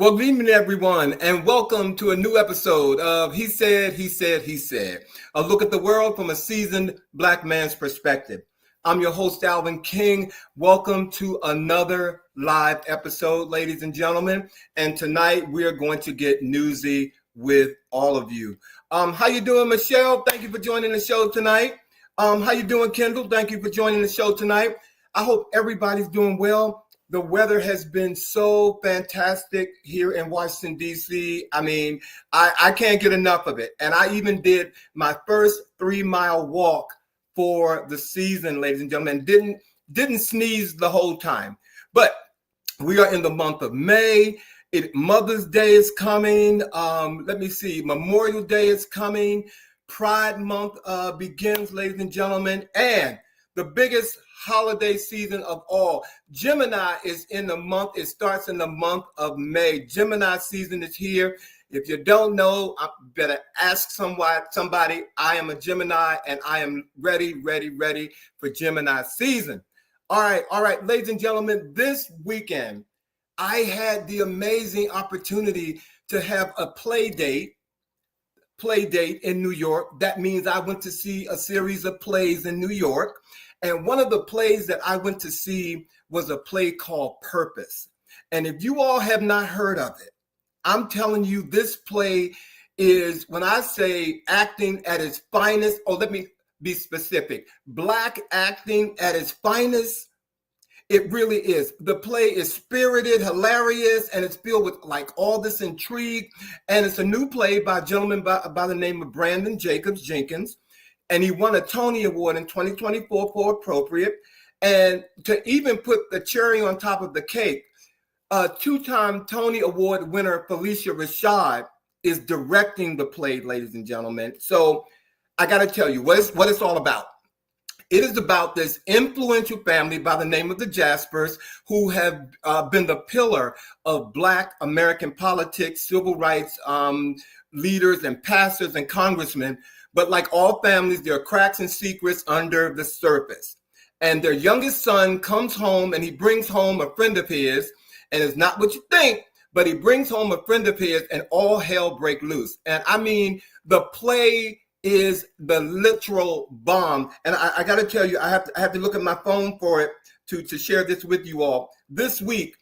Well, good evening, everyone, and welcome to a new episode of He Said, He Said, He Said, a look at the world from a seasoned Black man's perspective. I'm your host, Alvin King. Welcome to another live episode, ladies and gentlemen. And tonight we are going to get newsy with all of you. How you doing, Michelle? Thank you for joining the show tonight. How you doing, Kendall? Thank you for joining the show tonight. I hope everybody's doing well. The weather has been so fantastic here in Washington, D.C. I mean, I can't get enough of it. And I even did my first 3-mile walk for the season, ladies and gentlemen. Didn't sneeze the whole time. But we are in the month of May. Mother's Day is coming. Let me see. Memorial Day is coming. Pride Month begins, ladies and gentlemen. And the biggest holiday season of all. Gemini is in the month. It starts in the month of May. Gemini season is here. If you don't know, I better ask somebody. I am a Gemini and I am ready for Gemini season. All right, ladies and gentlemen, this weekend, I had the amazing opportunity to have a play date in New York. That means I went to see a series of plays in New York. And one of the plays that I went to see was a play called Purpose. And if you all have not heard of it, I'm telling you, this play is, when I say acting at its finest, let me be specific, Black acting at its finest, it really is. The play is spirited, hilarious, and it's filled with like all this intrigue. And it's a new play by a gentleman by the name of Brandon Jacobs Jenkins. And he won a Tony Award in 2024 for Appropriate. And to even put the cherry on top of the cake, two-time Tony Award winner Felicia Rashad is directing the play, ladies and gentlemen. So I got to tell you what it's all about. It is about this influential family by the name of the Jaspers, who have been the pillar of Black American politics, civil rights leaders and pastors and congressmen. But like all families, there are cracks and secrets under the surface. And their youngest son comes home and he brings home a friend of his, and it's not what you think, but he brings home a friend of his and all hell break loose. And I mean, the play is the literal bomb. And I got to tell you, I have to look at my phone for it to share this with you all. This week,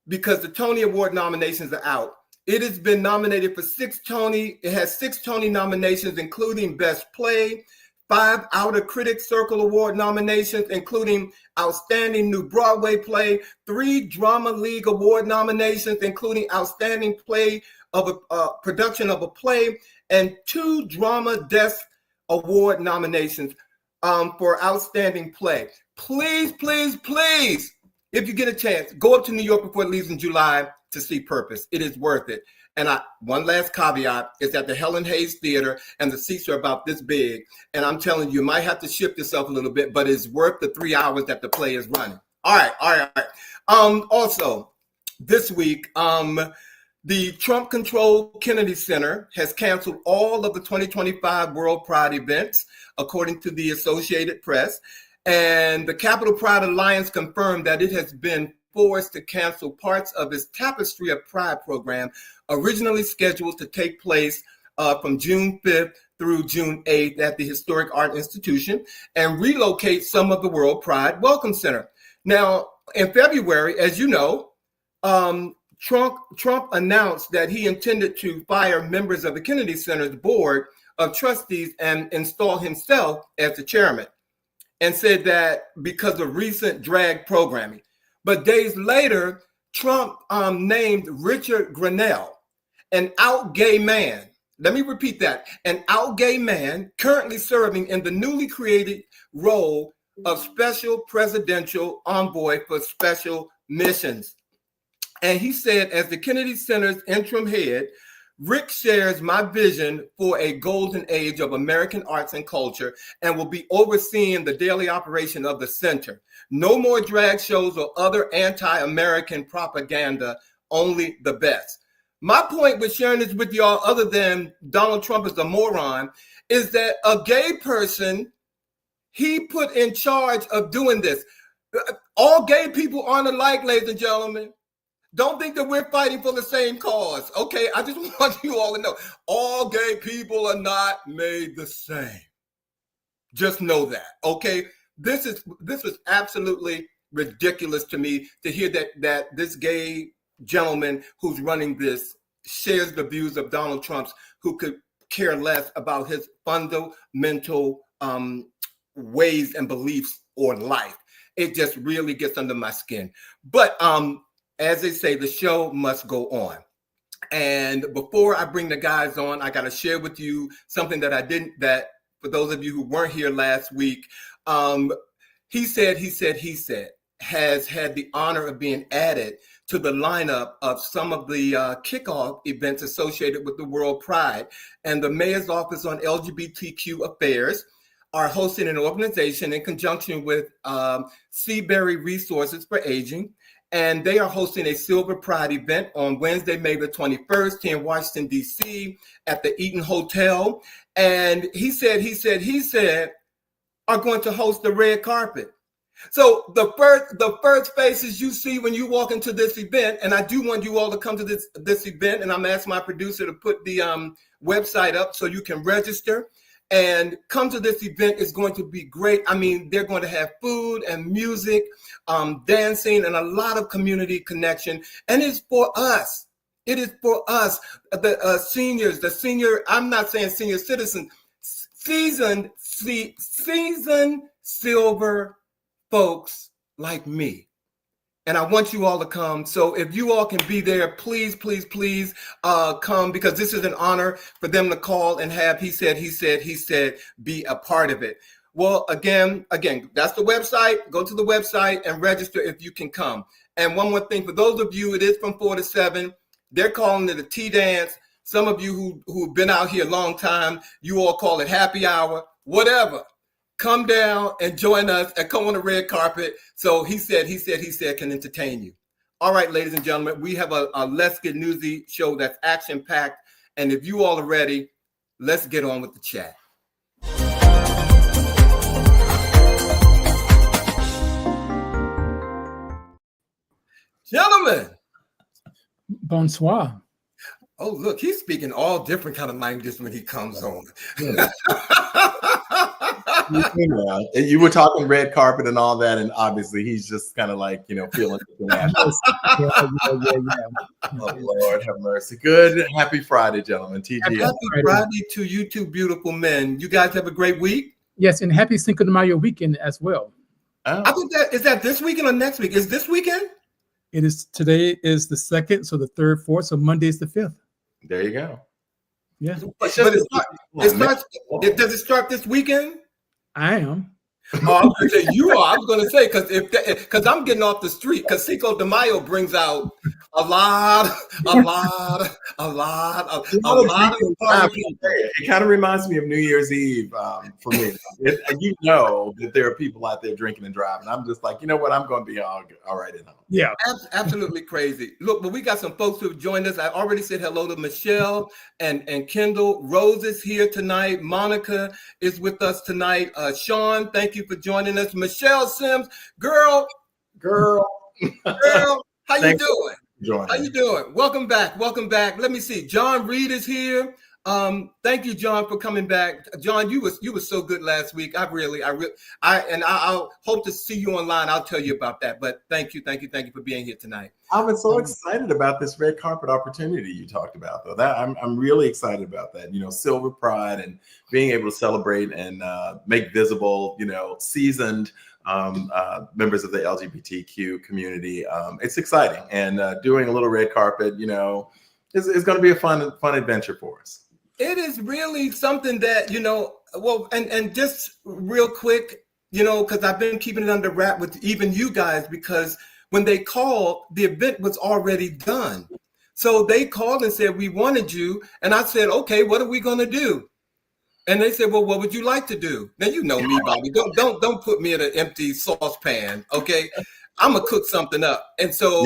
because the Tony Award nominations are out, it has been nominated for 6 Tony. It has 6 Tony nominations, including Best Play, 5 Outer Critics Circle Award nominations, including Outstanding New Broadway Play, 3 Drama League Award nominations, including Outstanding Play of a Production of a Play, and 2 Drama Desk Award nominations for Outstanding Play. Please, if you get a chance, go up to New York before it leaves in July to see Purpose. It is worth it. And one last caveat is at the Helen Hayes Theater, and the seats are about this big. And I'm telling you, you might have to shift yourself a little bit, but it's worth the 3 hours that the play is running. All right. Also, this week, the Trump-controlled Kennedy Center has canceled all of the 2025 World Pride events, according to the Associated Press. And the Capital Pride Alliance confirmed that it has been forced to cancel parts of its Tapestry of Pride program, originally scheduled to take place from June 5th through June 8th at the Historic Art Institution, and relocate some of the World Pride Welcome Center. Now, in February, as you know, Trump announced that he intended to fire members of the Kennedy Center's board of trustees and install himself as the chairman, and said that because of recent drag programming. But days later, Trump named Richard Grenell, an out gay man. Let me repeat that. An out gay man currently serving in the newly created role of Special Presidential Envoy for Special Missions. And he said, as the Kennedy Center's interim head, Rick shares my vision for a golden age of American arts and culture and will be overseeing the daily operation of the center. No more drag shows or other anti-American propaganda, only the best. My point with sharing this with y'all, other than Donald Trump is a moron, is that a gay person he put in charge of doing this. All gay people aren't alike, ladies and gentlemen. Don't think that we're fighting for the same cause. Okay, I just want you all to know all gay people are not made the same. Just know that. Okay, this was absolutely ridiculous to me to hear that this gay gentleman who's running this shares the views of Donald Trump's, who could care less about his fundamental ways and beliefs or life. It just really gets under my skin. But as they say, the show must go on. And before I bring the guys on, I got to share with you something that for those of you who weren't here last week, he said has had the honor of being added to the lineup of some of the kickoff events associated with the World Pride. And the Mayor's Office on LGBTQ Affairs are hosting an organization in conjunction with Seabury Resources for Aging. And they are hosting a Silver Pride event on Wednesday, May the 21st here in Washington, D.C. at the Eaton Hotel. And he said, are going to host the red carpet. So the first faces you see when you walk into this event, and I do want you all to come to this event, and I'm asking my producer to put the website up so you can register and come to this event. Is going to be great. I mean, they're going to have food and music, dancing, and a lot of community connection. And it's for us. It is for us, the seniors, I'm not saying senior citizens, seasoned silver folks like me. And I want you all to come. So if you all can be there, please come, because this is an honor for them to call and have, he said, be a part of it. Well, again, that's the website. Go to the website and register if you can come. And one more thing, for those of you, it is from 4 to 7. They're calling it a tea dance. Some of you who've been out here a long time, you all call it happy hour, whatever. Come down and join us and come on the red carpet. So he said can entertain you. All right, ladies and gentlemen, we have a Let's Get Newsy show that's action-packed. And if you all are ready, let's get on with the chat. Gentlemen. Bonsoir. Oh, look, he's speaking all different kind of languages when he comes on. Yeah. You were talking red carpet and all that, and obviously he's just kind of like, feeling it. Oh, Lord have mercy. Good, happy Friday, gentlemen. TG. Happy Friday to you two beautiful men. You guys have a great week? Yes, and happy Cinco de Mayo weekend as well. Oh. I think is that this weekend or next week? Is this weekend? It is. Today is the 2nd, so the 3rd, 4th, so Monday is the 5th. There you go. Yeah. Does it start this weekend? I am. Oh, I'm gonna say you are. I was going to say because I'm getting off the street, because Cinco de Mayo brings out a lot of parties. It kind of reminds me of New Year's Eve for me. That there are people out there drinking and driving. I'm just like, you know what? I'm going to be all right at home. Yeah, absolutely crazy. Look, but we got some folks who have joined us. I already said hello to Michelle and Kendall. Rose is here tonight. Monica is with us tonight. Shawn, thank you for joining us. Michelle Sims, girl, how you doing? How you doing? Welcome back. Let me see. John Reed is here. Thank you, John, for coming back. John, you were so good last week. I'll hope to see you online. I'll tell you about that. But thank you for being here tonight. I was so excited about this red carpet opportunity you talked about, though. That I'm really excited about that. Silver Pride and being able to celebrate and make visible, seasoned members of the LGBTQ community. It's exciting, and doing a little red carpet, is going to be a fun adventure for us. It is really something that, and just real quick, because I've been keeping it under wrap with even you guys, because when they called, the event was already done. So they called and said, we wanted you. And I said, okay, what are we going to do? And they said, well, what would you like to do? Now, you know me, Bobby. Don't put me in an empty saucepan, okay? I'm going to cook something up. And so...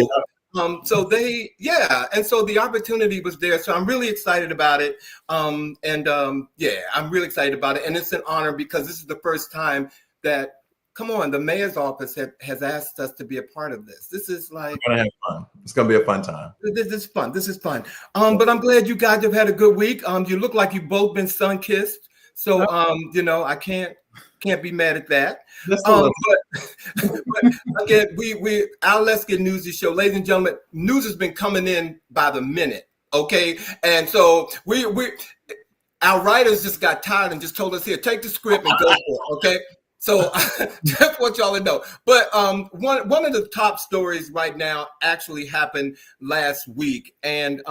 Yeah. And so the opportunity was there. So I'm really excited about it. I'm really excited about it. And it's an honor, because this is the first time that come on, the mayor's office has asked us to be a part of this. This is like, we're gonna have fun. It's gonna be a fun time. this is fun. This is fun. But I'm glad you guys have had a good week. You look like you've both been sun-kissed. So, I can't be mad at that. But again, our Let's Get Newsy show, ladies and gentlemen, news has been coming in by the minute. Okay. And so our writers just got tired and just told us, here, take the script and go for it. Okay. So just want y'all to know. But one of the top stories right now actually happened last week. And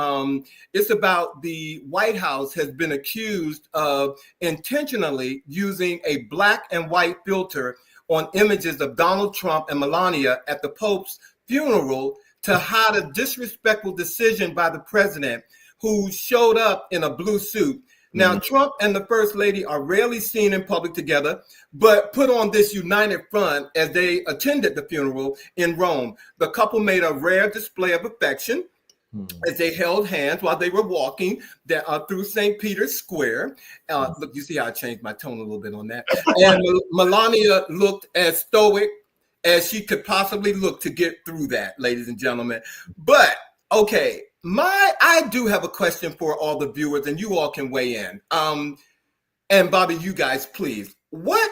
it's about the White House has been accused of intentionally using a black and white filter on images of Donald Trump and Melania at the Pope's funeral to hide a disrespectful decision by the president, who showed up in a blue suit. Now, Trump and the First Lady are rarely seen in public together, but put on this united front as they attended the funeral in Rome. The couple made a rare display of affection as they held hands while they were walking through St. Peter's Square. Look, you see how I changed my tone a little bit on that. And Melania looked as stoic as she could possibly look to get through that, ladies and gentlemen. But, okay. I do have a question for all the viewers, and you all can weigh in. And Bobby, you guys, please. What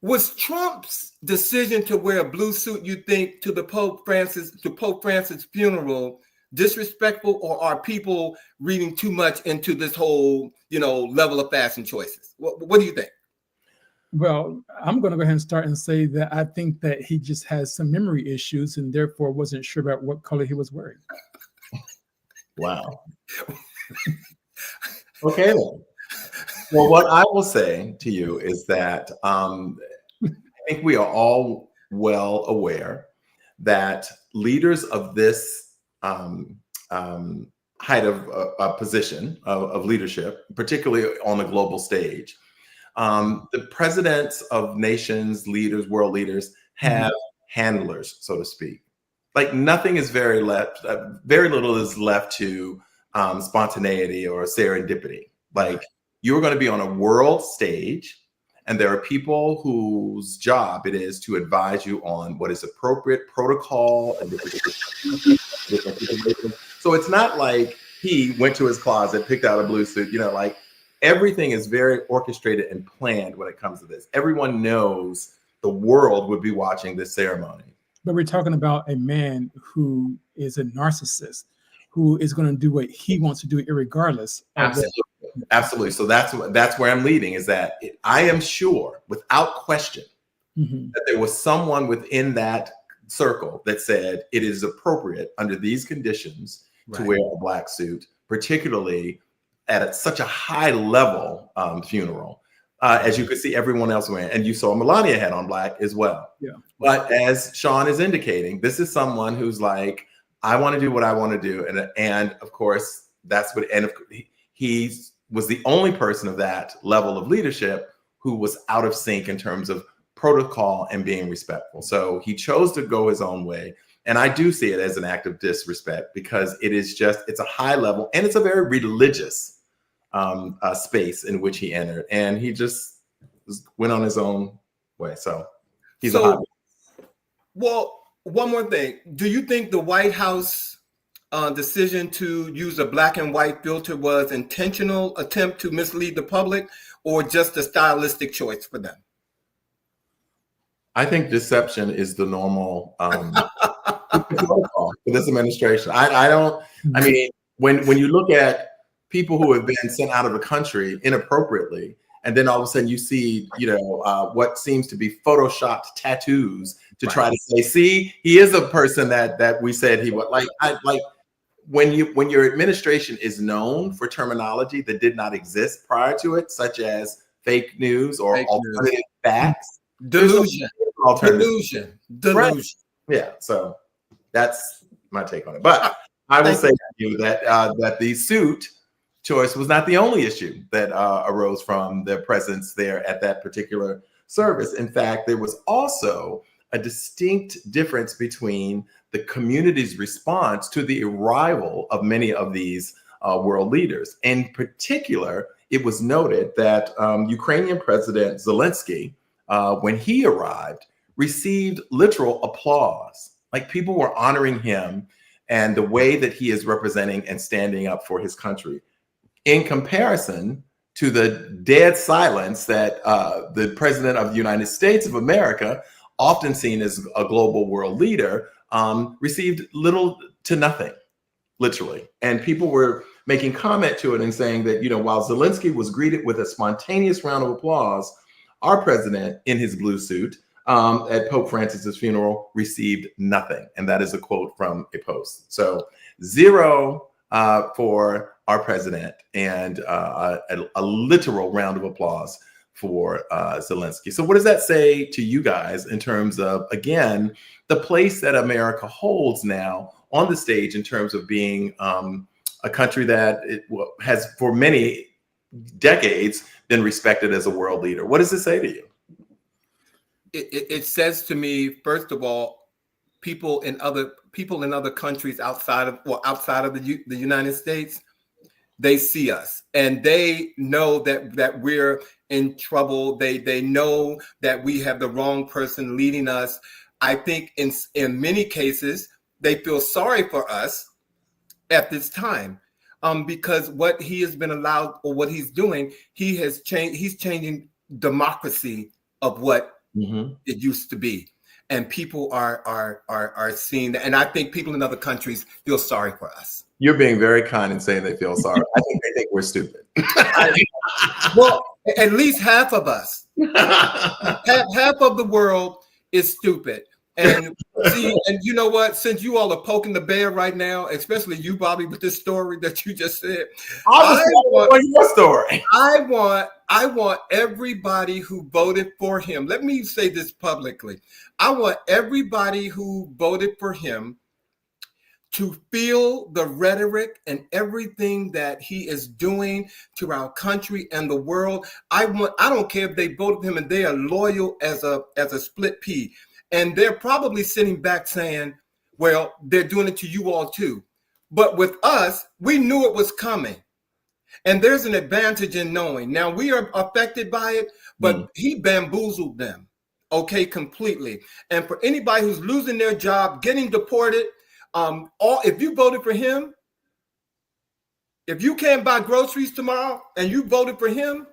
was Trump's decision to wear a blue suit, you think, to Pope Francis' funeral disrespectful, or are people reading too much into this whole, level of fashion choices? What do you think? Well, I'm going to go ahead and start and say that I think that he just has some memory issues and therefore wasn't sure about what color he was wearing. Wow. Okay, then. Well, what I will say to you is that I think we are all well aware that leaders of this height of a position of leadership, particularly on the global stage, the presidents of nations, leaders, world leaders have handlers, so to speak. Like nothing is very little is left to spontaneity or serendipity. Like you're going to be on a world stage, and there are people whose job it is to advise you on what is appropriate protocol and different situations. So it's not like he went to his closet, picked out a blue suit, like everything is very orchestrated and planned when it comes to this. Everyone knows the world would be watching this ceremony. But we're talking about a man who is a narcissist, who is going to do what he wants to do irregardless. Absolutely. So that's where I'm leading, is that I am sure, without question, that there was someone within that circle that said it is appropriate under these conditions to wear a black suit, particularly at such a high level funeral. As you could see everyone else wearing, and you saw Melania had on black as well. Yeah. But as Shawn is indicating, this is someone who's like, I want to do what I want to do, and of course that's what. And he was the only person of that level of leadership who was out of sync in terms of protocol and being respectful. So he chose to go his own way, and I do see it as an act of disrespect because it's a high level and it's a very religious space in which he entered, and he just went on his own way. So he's a hot one. Well, one more thing. Do you think the White House decision to use a black and white filter was intentional attempt to mislead the public, or just a stylistic choice for them? I think deception is the normal protocol for this administration. I mean, when you look at people who have been sent out of the country inappropriately, and then all of a sudden you see, what seems to be photoshopped tattoos to try to say, see, he is a person that we said he was. Like when your administration is known for terminology that did not exist prior to it, such as fake news or alternative facts, delusion. Right. Yeah, so that's my take on it. But I will say to you that the suit choice was not the only issue that arose from their presence there at that particular service. In fact, there was also a distinct difference between the community's response to the arrival of many of these world leaders. In particular, it was noted that Ukrainian President Zelensky when he arrived, received literal applause. Like people were honoring him and the way that he is representing and standing up for his country, in comparison to the dead silence that the president of the United States of America, often seen as a global world leader, received little to nothing, literally. And people were making comment to it and saying that, while Zelensky was greeted with a spontaneous round of applause, our president in his blue suit at Pope Francis's funeral received nothing. And that is a quote from a post. So 0 for our president and a literal round of applause for Zelensky. So what does that say to you guys in terms of, again, the place that America holds now on the stage in terms of being a country that has for many decades been respected as a world leader? What does it say to you? It says to me, first of all, people in other countries outside of the United States, they see us and they know that we're in trouble. They know that we have the wrong person leading us. I think in many cases they feel sorry for us at this time, because what he has been allowed, or what he's doing, he's changing democracy of what it used to be, and people are seeing that. And I think people in other countries feel sorry for us. You're being very kind in saying they feel sorry. I think they think we're stupid. Well, at least half of us, half of the world is stupid. And see, and you know what? Since you all are poking the bear right now, especially you, Bobby, with this story that you just said, I want your story. I want everybody who voted for him. Let me say this publicly. I want everybody who voted for him to feel the rhetoric and everything that he is doing to our country and the world. I don't care if they voted him and they are loyal as a split pea. And they're probably sitting back saying, well, they're doing it to you all too. But with us, we knew it was coming. And there's an advantage in knowing. Now we are affected by it, but he bamboozled them, okay, completely. And for anybody who's losing their job, getting deported, if you voted for him, if you can't buy groceries tomorrow and you voted for him,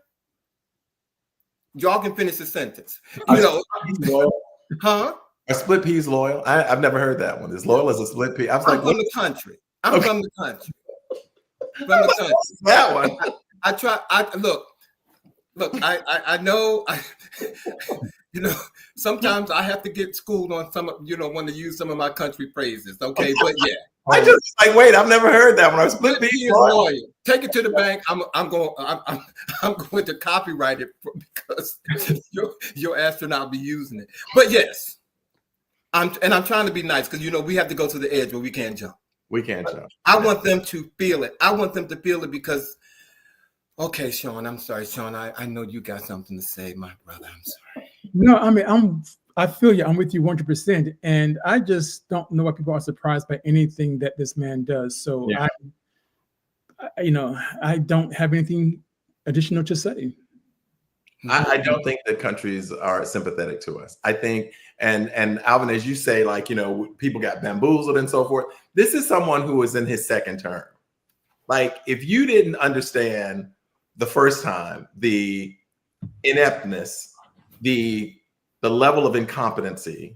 y'all can finish the sentence. Huh? A split pea is loyal? I've never heard that one. As loyal as a split pea? I'm from the country. I'm from the country. From the country. That one. I know. Sometimes I have to get schooled on want to use some of my country phrases. Okay, but yeah. I just wait. I've never heard that one. Split pea is loyal. Take it to the bank. I'm going to copyright it because your astronaut will be using it. But yes, I'm trying to be nice because we have to go to the edge, but we can't jump. We can't jump. I want them to feel it. I want them to feel it because. Okay, Shawn. I'm sorry, Shawn. I know you got something to say, my brother. I'm sorry. No, I mean I feel you. I'm with you 100%, and I just don't know why people are surprised by anything that this man does. So yeah. I don't have anything additional to say. I don't think that countries are sympathetic to us. I think, and Alvin, as you say, people got bamboozled and so forth. This is someone who is in his second term. Like, if you didn't understand the first time the ineptness, the level of incompetency,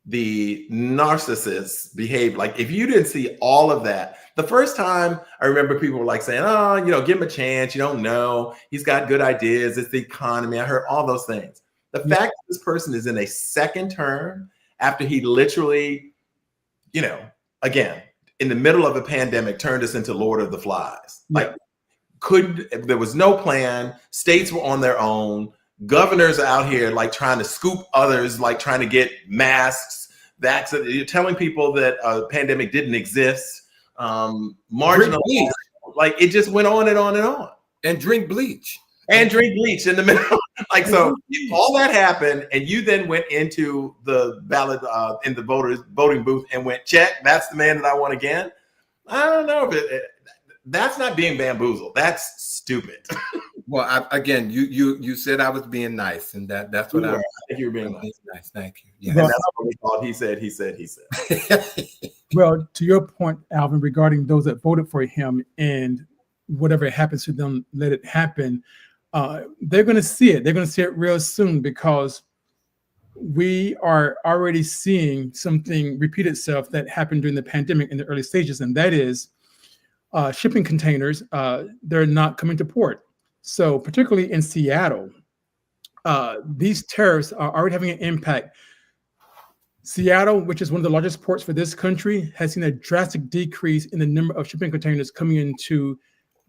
the narcissist behavior, like if you didn't see all of that, the first time I remember people were saying, oh, give him a chance. You don't know. He's got good ideas. It's the economy. I heard all those things. The fact that this person is in a second term after he literally, again, in the middle of a pandemic, turned us into Lord of the Flies. There was no plan. States were on their own. Governors out here trying to scoop others, trying to get masks. You're telling people that a pandemic didn't exist. Marginal, it just went on and on and on. And drink bleach. In the middle. So all that happened, and you then went into the ballot in the voting booth and went, check, that's the man that I want again. I don't know if that's not being bamboozled. That's stupid. Well, again, you said I was being nice, and that's what I think you were being nice. Thank you. Yeah, and that's what we thought. He said. Well, to your point, Alvin, regarding those that voted for him and whatever happens to them, let it happen. They're going to see it. They're going to see it real soon because we are already seeing something repeat itself that happened during the pandemic in the early stages, and that is shipping containers. They're not coming to port. So particularly in Seattle, these tariffs are already having an impact. Seattle, which is one of the largest ports for this country, has seen a drastic decrease in the number of shipping containers coming into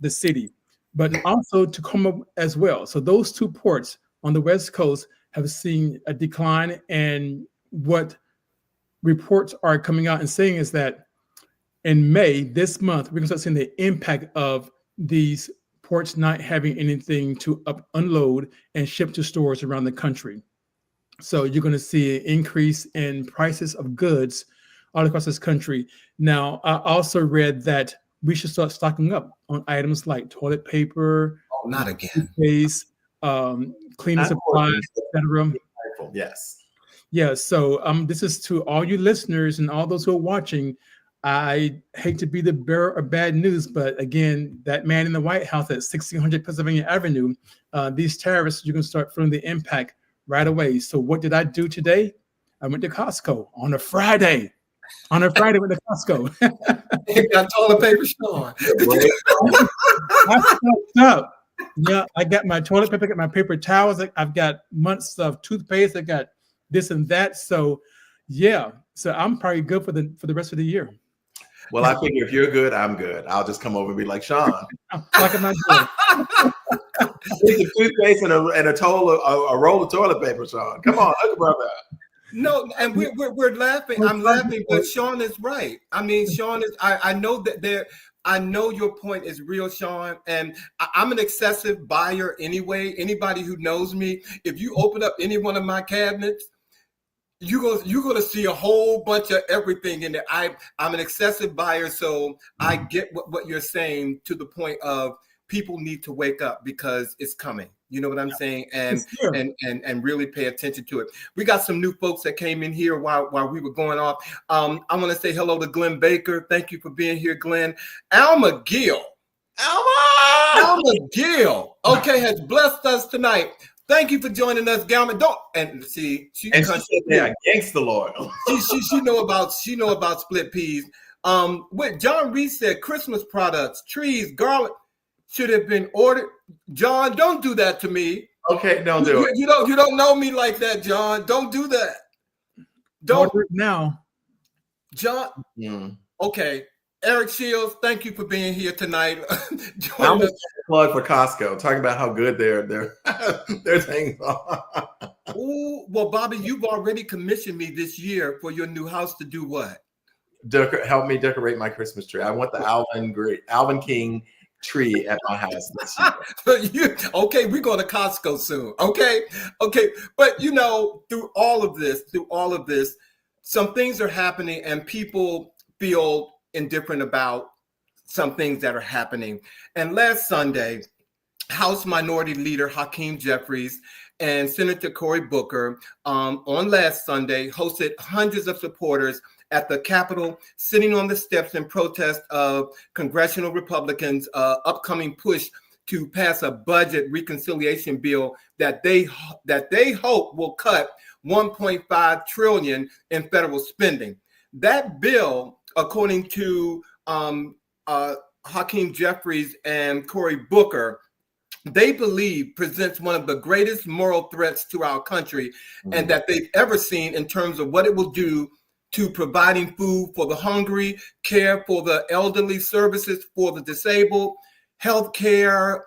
the city, but also Tacoma as well. So those two ports on the West Coast have seen a decline. And what reports are coming out and saying is that in May, this month, we're going to start seeing the impact of these ports not having anything to unload and ship to stores around the country. So you're going to see an increase in prices of goods all across this country. Now, I also read that we should start stocking up on items like toilet paper, not again, toothpaste, cleaning supplies, etc. Yes. Yeah. So this is to all you listeners and all those who are watching. I hate to be the bearer of bad news, but again, that man in the White House at 1600 Pennsylvania Avenue, these tariffs, you can start feeling the impact right away. So what did I do today? I went to Costco on a Friday. On a Friday, went to Costco. Got toilet paper, Shawn. I fucked up. Yeah, I got my toilet paper, I got my paper towels. I've got months of toothpaste. I got this and that. So yeah, so I'm probably good for the rest of the year. Well, I figure if you're good, I'm good. I'll just come over and be like, Shawn. Like am I doing? It's a toothpaste and a roll of toilet paper, Shawn. Come on, look about that. No, and we're laughing. I'm laughing, but Shawn is right. I mean, Shawn is. I know that I know your point is real, Shawn, and I'm an excessive buyer anyway. Anybody who knows me, if you open up any one of my cabinets, you're gonna see a whole bunch of everything in there. I'm an excessive buyer, so I get what you're saying to the point of people need to wake up because it's coming. You know what I'm saying? And really pay attention to it. We got some new folks that came in here while we were going off. I want to say hello to Glenn Baker. Thank you for being here, Glenn. Alma Gill, okay, has blessed us tonight. Thank you for joining us, Galman. She gangsta loyal. she know about split peas. What John Reese said, Christmas products, trees, garlic should have been ordered. John, don't do that to me. Okay, don't do it. You don't know me like that, John. Don't do that. Don't order it now, John. Okay. Eric Shields, thank you for being here tonight. I'm a plug for Costco, talking about how good their things are. Ooh, well, Bobby, you've already commissioned me this year for your new house to do what? Help me decorate my Christmas tree. I want the Alvin King tree at my house this year. Okay, we're going to Costco soon. Okay. But through all of this, some things are happening and people feel indifferent about some things that are happening. And last Sunday, House Minority Leader Hakeem Jeffries and Senator Cory Booker on last Sunday hosted hundreds of supporters at the Capitol, sitting on the steps in protest of congressional Republicans' upcoming push to pass a budget reconciliation bill that they hope will cut $1.5 trillion in federal spending. That bill, according to Hakeem Jeffries and Cory Booker, they believe presents one of the greatest moral threats to our country and that they've ever seen in terms of what it will do to providing food for the hungry, care for the elderly, services for the disabled, health care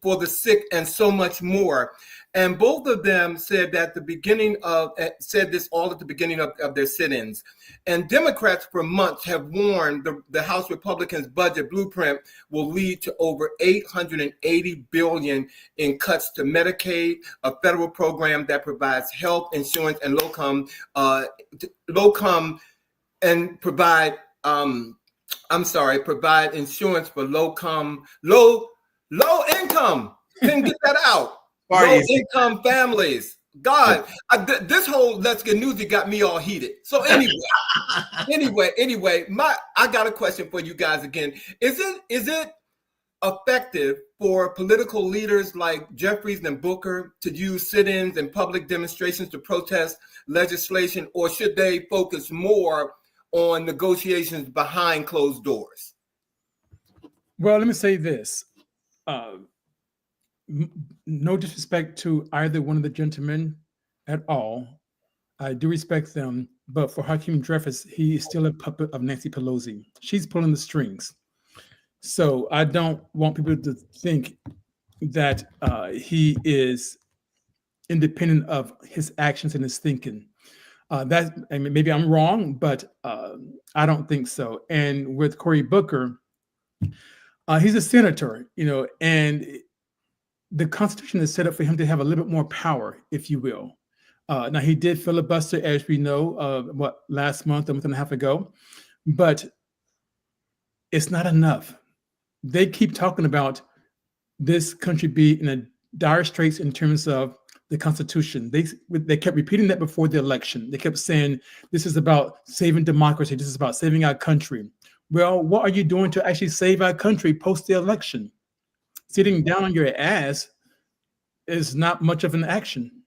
for the sick, and so much more. And both of them said that said this all at the beginning of their sit-ins. And Democrats for months have warned the House Republicans' budget blueprint will lead to over $880 billion in cuts to Medicaid, a federal program that provides health insurance and provide insurance for low income Then get that out. Parties. Low-income families. God, this whole Let's Get Newsy got me all heated. So anyway, I got a question for you guys again. Is it effective for political leaders like Jeffries and Booker to use sit-ins and public demonstrations to protest legislation, or should they focus more on negotiations behind closed doors? Well, let me say this. No disrespect to either one of the gentlemen at all. I do respect them, but for Hakeem Jeffries, he is still a puppet of Nancy Pelosi. She's pulling the strings. So I don't want people to think that he is independent of his actions and his thinking. Maybe I'm wrong, but I don't think so. And with Cory Booker, he's a senator, and the Constitution is set up for him to have a little bit more power, if you will. Now, he did filibuster, as we know, last month, a month and a half ago, but it's not enough. They keep talking about this country being in a dire straits in terms of the Constitution. They kept repeating that before the election. They kept saying, this is about saving democracy. This is about saving our country. Well, what are you doing to actually save our country post the election? Sitting down on your ass is not much of an action.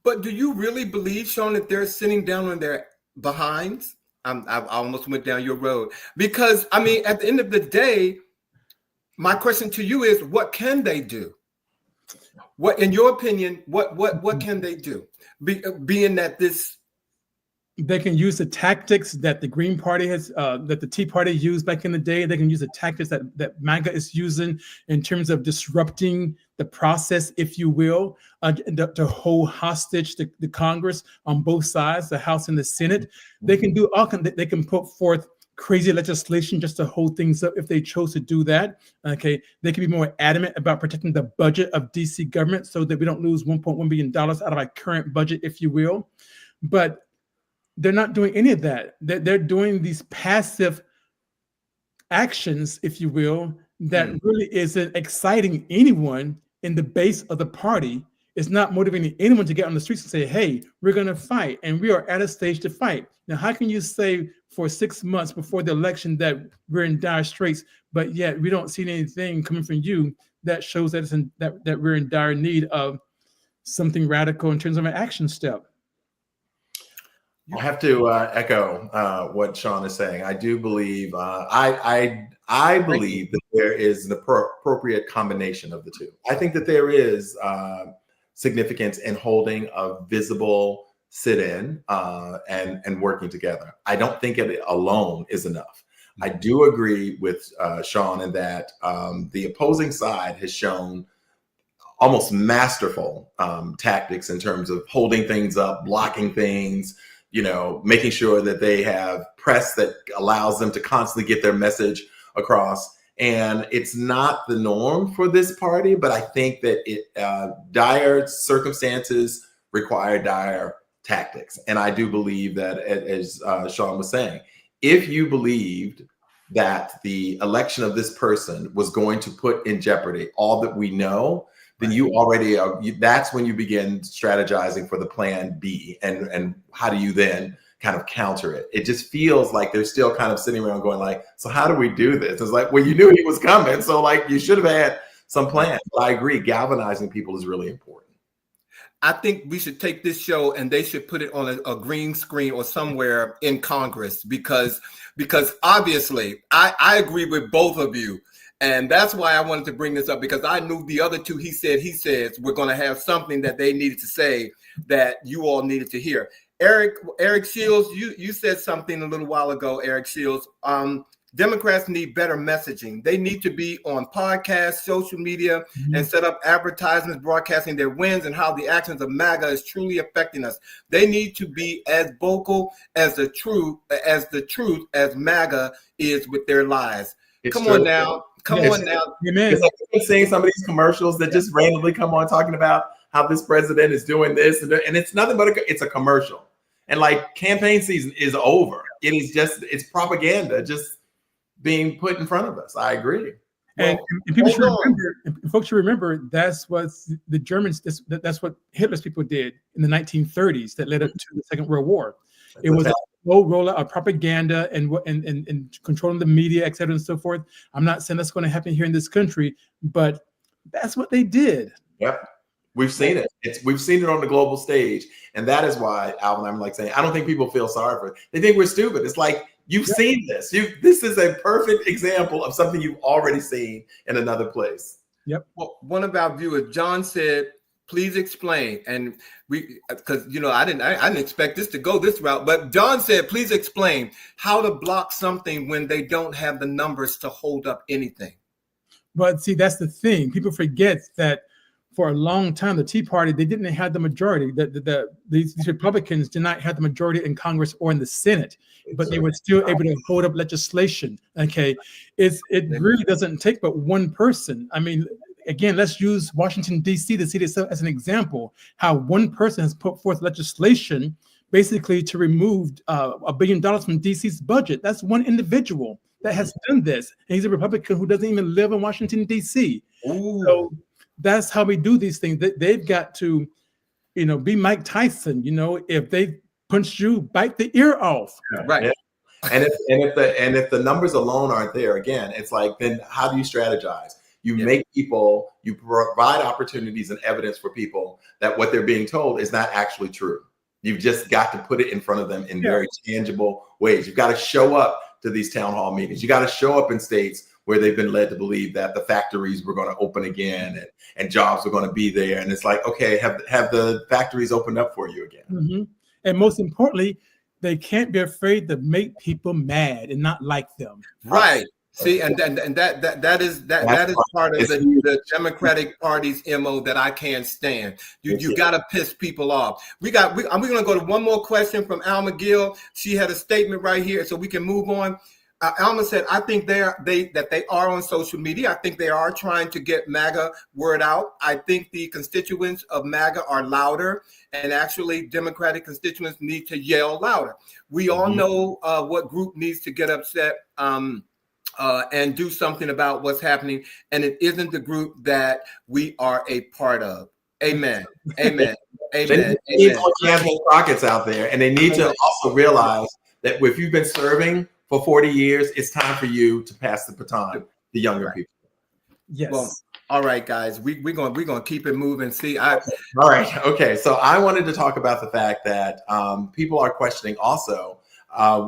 But do you really believe, Shawn, that they're sitting down on their behinds? I almost went down your road. Because, at the end of the day, my question to you is, what can they do? What, in your opinion, what can they do? Being that they can use the tactics that the Green Party has, that the Tea Party used back in the day. They can use the tactics that MAGA is using in terms of disrupting the process, if you will, to hold hostage the Congress on both sides, the House and the Senate. They can do they can put forth crazy legislation just to hold things up if they chose to do that. Okay, they can be more adamant about protecting the budget of DC government so that we don't lose $1.1 billion out of our current budget, if you will. But they're not doing any of that. They're doing these passive actions, if you will, that really isn't exciting anyone in the base of the party. It's not motivating anyone to get on the streets and say, hey, we're going to fight, and we are at a stage to fight. Now, how can you say for 6 months before the election that we're in dire straits, but yet we don't see anything coming from you that shows that that we're in dire need of something radical in terms of an action step? I have to echo what Shawn is saying. I do believe, I believe that there is an appropriate combination of the two. I think that there is significance in holding a visible sit-in and working together. I don't think it alone is enough. I do agree with Shawn in that the opposing side has shown almost masterful tactics in terms of holding things up, blocking things, making sure that they have press that allows them to constantly get their message across. And it's not the norm for this party, but I think that dire circumstances require dire tactics. And I do believe that, as Shawn was saying, if you believed that the election of this person was going to put in jeopardy all that we know, then you already that's when you begin strategizing for the plan B, and how do you then kind of counter it? It just feels like they're still kind of sitting around going like, so how do we do this? It's like, well, you knew he was coming, so like you should have had some plan. But I agree, galvanizing people is really important. I think we should take this show and they should put it on a green screen or somewhere in Congress, because obviously I agree with both of you. And that's why I wanted to bring this up, because I knew the other two, he says, we're going to have something that they needed to say that you all needed to hear. Eric Shields, you said something a little while ago, Eric Shields. Democrats need better messaging. They need to be on podcasts, social media, and set up advertisements broadcasting their wins and how the actions of MAGA is truly affecting us. They need to be as vocal as the truth as MAGA is with their lies. Come on now. It's like I'm seeing some of these commercials that just randomly come on talking about how this president is doing this, and it's nothing but it's a commercial. And like, campaign season is over. It's propaganda just being put in front of us. I agree. And, Well, and people should hold on. remember, and folks should remember, that's what the Germans, that's what Hitler's people did in the 1930s that led up to the Second World War. It was a slow rollout of propaganda and controlling the media, et cetera, and so forth. I'm not saying that's going to happen here in this country, but that's what they did. Yep. We've seen it. We've seen it on the global stage. And that is why, Alvin, I'm like saying, I don't think people feel sorry for it. They think we're stupid. It's like, you've seen this. This is a perfect example of something you've already seen in another place. Yep. Well, one of our viewers, John, said, please explain. And because I didn't expect this to go this route, but John said, please explain how to block something when they don't have the numbers to hold up anything. But see, that's the thing. People forget that for a long time, the Tea Party, they didn't have the majority. These Republicans did not have the majority in Congress or in the Senate, but they were still able to hold up legislation. Okay, it really doesn't take but one person. I mean, again, let's use Washington, D.C., the city itself as an example, how one person has put forth legislation basically to remove $1 billion from D.C.'s budget. That's one individual that has done this. And he's a Republican who doesn't even live in Washington, D.C. So that's how we do these things. They've got to, be Mike Tyson. If they punch you, bite the ear off. Right. Yeah. And if the numbers alone aren't there, again, it's like, then how do you strategize? You provide opportunities and evidence for people that what they're being told is not actually true. You've just got to put it in front of them in very tangible ways. You've got to show up to these town hall meetings. You got to show up in states where they've been led to believe that the factories were going to open again and jobs were going to be there. And it's like, okay, have the factories opened up for you again. Mm-hmm. And most importantly, they can't be afraid to make people mad and not like them. Right. See, and that is part of the Democratic Party's MO that I can't stand. You got to piss people off. We're going to go to one more question from Alma Gill. She had a statement right here, so we can move on. Alma said, I think they are on social media. I think they are trying to get MAGA word out. I think the constituents of MAGA are louder, and actually Democratic constituents need to yell louder. We all know what group needs to get upset and do something about what's happening, and it isn't the group that we are a part of. Amen. Amen. Amen. They need more Jasmine Crockett's out there, and they need to also realize that if you've been serving for 40 years, it's time for you to pass the baton to younger people. Yes. Well, all right, guys, we're gonna keep it moving. See, all right, okay. So I wanted to talk about the fact that people are questioning also.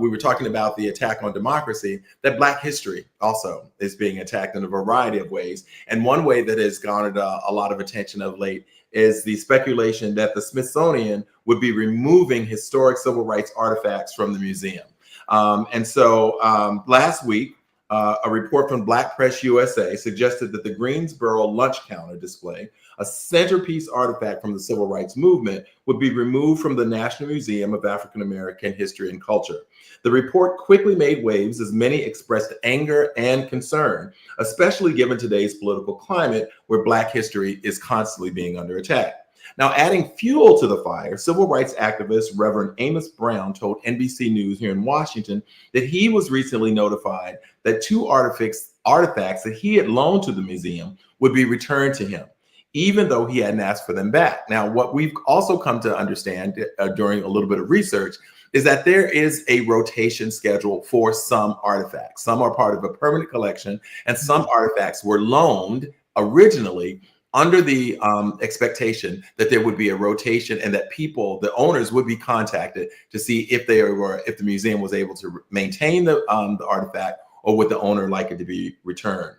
We were talking about the attack on democracy, that Black history also is being attacked in a variety of ways. And one way that has garnered a lot of attention of late is the speculation that the Smithsonian would be removing historic civil rights artifacts from the museum. And so last week, a report from Black Press USA suggested that the Greensboro lunch counter display, a centerpiece artifact from the civil rights movement, would be removed from the National Museum of African American History and Culture. The report quickly made waves as many expressed anger and concern, especially given today's political climate where Black history is constantly being under attack. Now, adding fuel to the fire, civil rights activist Reverend Amos Brown told NBC News here in Washington that he was recently notified that 2 artifacts that he had loaned to the museum would be returned to him, even though he hadn't asked for them back. Now, what we've also come to understand during a little bit of research is that there is a rotation schedule for some artifacts. Some are part of a permanent collection, and some artifacts were loaned originally under the expectation that there would be a rotation and that the owners would be contacted to see if the museum was able to maintain the artifact, or would the owner like it to be returned.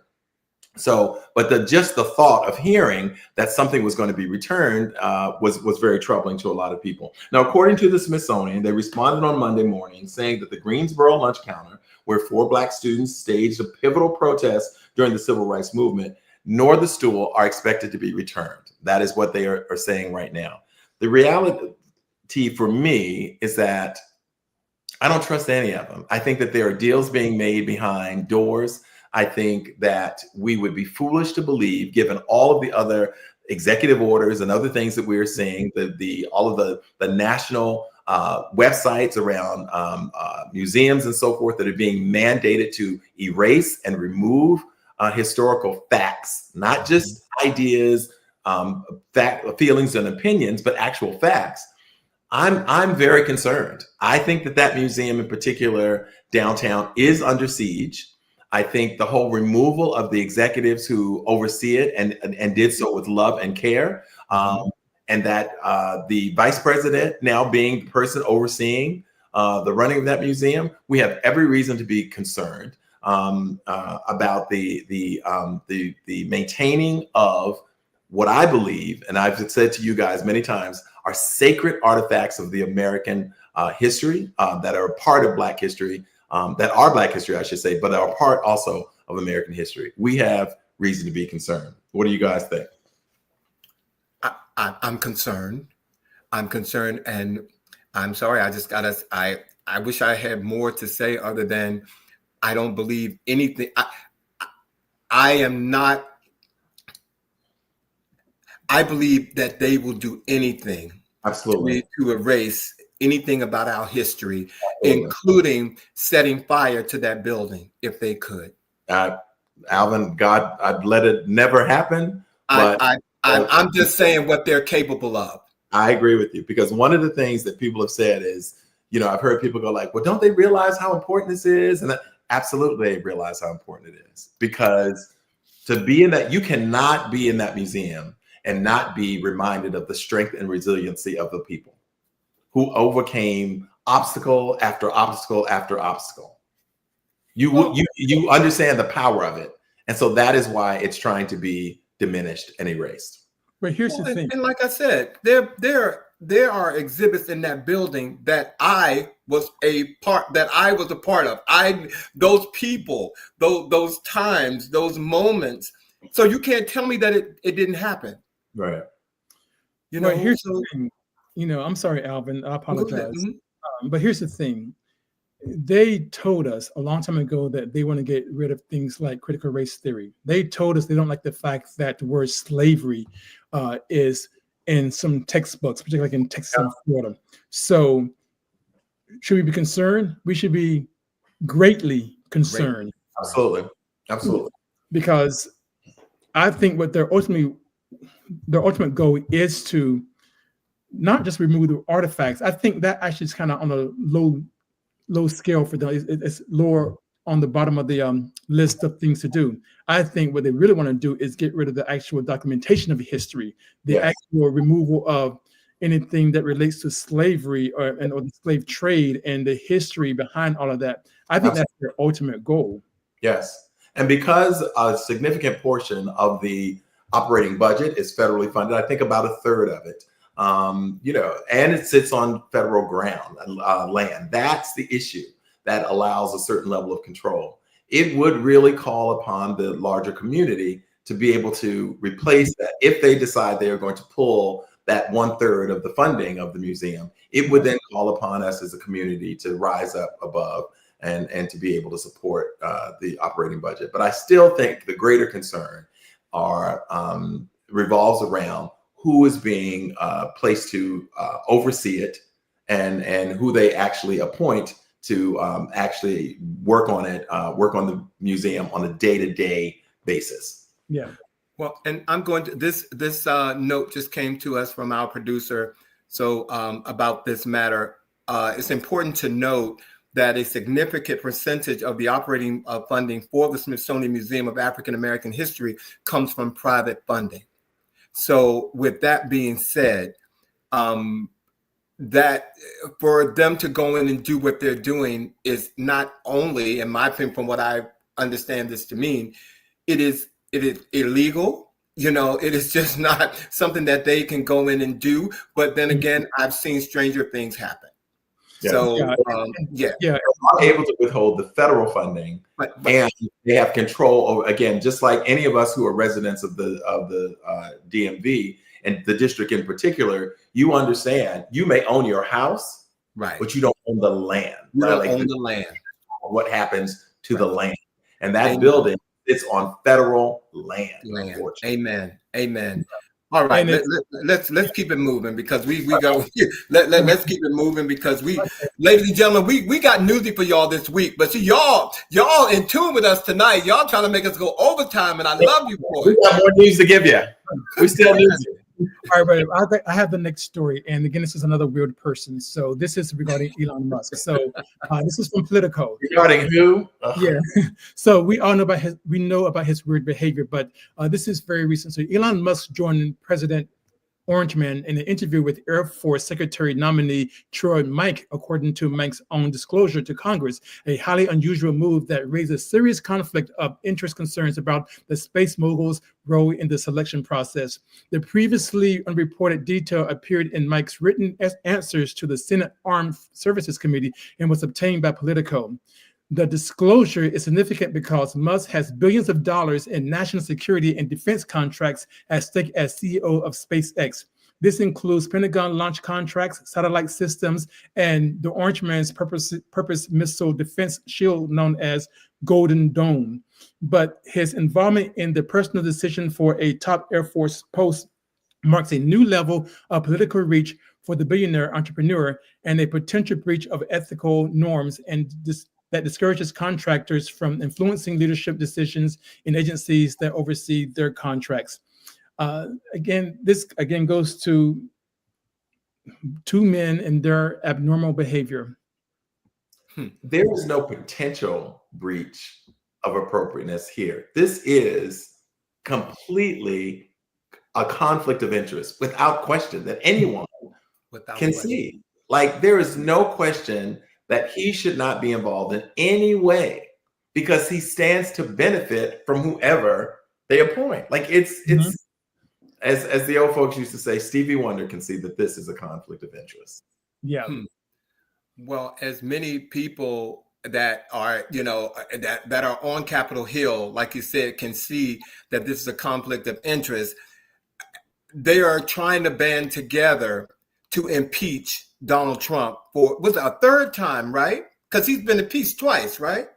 So, but just the thought of hearing that something was going to be returned was very troubling to a lot of people. Now, according to the Smithsonian, they responded on Monday morning saying that the Greensboro lunch counter, where 4 Black students staged a pivotal protest during the civil rights movement, nor the stool are expected to be returned. That is what they are saying right now. The reality for me is that I don't trust any of them. I think that there are deals being made behind doors. I think that we would be foolish to believe, given all of the other executive orders and other things that we're seeing, all of the national websites around museums and so forth that are being mandated to erase and remove historical facts, not just ideas, feelings and opinions, but actual facts, I'm very concerned. I think that museum in particular downtown is under siege. I think the whole removal of the executives who oversee it and did so with love and care, and that the vice president now being the person overseeing the running of that museum, we have every reason to be concerned about the maintaining of what I believe, and I've said to you guys many times, are sacred artifacts of the American history that are a part of Black history, that are Black history, I should say, but are a part also of American history. We have reason to be concerned. What do you guys think? I'm concerned. I'm concerned, and I'm sorry. I wish I had more to say other than I don't believe anything. I am not. I believe that they will do anything, absolutely, to erase anything about our history, absolutely, including setting fire to that building if they could. Alvin, God, I'd let it never happen. But I'm just saying what they're capable of. I agree with you, because one of the things that people have said is, I've heard people go like, well, don't they realize how important this is? And absolutely, they realize how important it is, because to be in that, you cannot be in that museum and not be reminded of the strength and resiliency of the people who overcame obstacle after obstacle after obstacle. You understand the power of it. And so that is why it's trying to be diminished and erased. But here's the thing. And like I said, there are exhibits in that building that I was a part of. Those people, those times, those moments. So you can't tell me that it didn't happen. Right. Here's the thing. I'm sorry, Alvin. I apologize. But here's the thing. They told us a long time ago that they want to get rid of things like critical race theory. They told us they don't like the fact that the word slavery is in some textbooks, particularly in Texas and Florida. So should we be concerned? We should be greatly concerned. Absolutely. Absolutely. Because I think what their ultimate goal is to not just remove the artifacts. I think that actually is kind of on a low scale for them. It's lower on the bottom of the list of things to do. I think what they really want to do is get rid of the actual documentation of history, the actual removal of anything that relates to slavery or the slave trade and the history behind all of that. I think that's their ultimate goal. Yes. And because a significant portion of the operating budget is federally funded, I think about a third of it, and it sits on federal ground, land. That's the issue that allows a certain level of control. It would really call upon the larger community to be able to replace that. If they decide they are going to pull that 1/3 of the funding of the museum, it would then call upon us as a community to rise up above and to be able to support the operating budget. But I still think the greater concern revolves around who is being placed to oversee it and who they actually appoint to actually work on it, work on the museum on a day-to-day basis. Yeah. Well, and I'm going to this note just came to us from our producer. So about this matter, it's important to note that a significant percentage of the operating funding for the Smithsonian Museum of African American History comes from private funding. So with that being said, that for them to go in and do what they're doing is not only, in my opinion, from what I understand this to mean, it is illegal. It is just not something that they can go in and do. But then again, I've seen stranger things happen. Yeah. So they're not able to withhold the federal funding, and they have control over, again, just like any of us who are residents of the DMV and the district in particular. You understand, you may own your house, right, but you don't own the land. You don't own the land. What happens to the land? And that building, it's on federal land. Amen. All right, And it's, let's keep it moving because we go let's keep it moving because ladies and gentlemen, we got newsy for y'all this week. But see, y'all in tune with us tonight. Y'all trying to make us go overtime, and I love you for it. We got more news to give you. We still need you. all right, but I have the next story, and again, this is another weird person. So this is regarding Elon Musk. So this is from Politico. Regarding who? Yeah. So we all know about his weird behavior, but this is very recent. So Elon Musk joined President Orangeman in an interview with Air Force Secretary nominee Troy Mike, according to Mike's own disclosure to Congress, a highly unusual move that raises serious conflict of interest concerns about the space mogul's role in the selection process. The previously unreported detail appeared in Mike's written answers to the Senate Armed Services Committee and was obtained by Politico. The disclosure is significant because Musk has billions of dollars in national security and defense contracts at stake as CEO of SpaceX. This includes Pentagon launch contracts, satellite systems, and the Orangeman's purpose missile defense shield known as Golden Dome. But his involvement in the personal decision for a top Air Force post marks a new level of political reach for the billionaire entrepreneur and a potential breach of ethical norms that discourages contractors from influencing leadership decisions in agencies that oversee their contracts. This goes to two men and their abnormal behavior. There is no potential breach of appropriateness here. This is completely a conflict of interest without question that anyone can see. Like, there is no question that he should not be involved in any way because he stands to benefit from whoever they appoint. Like, it's as the old folks used to say, Stevie Wonder can see that this is a conflict of interest. Yeah. Well, as many people that are, that are on Capitol Hill, like you said, can see that this is a conflict of interest, they are trying to band together to impeach Donald Trump for, was it a third time, right? Because he's been impeached twice, right?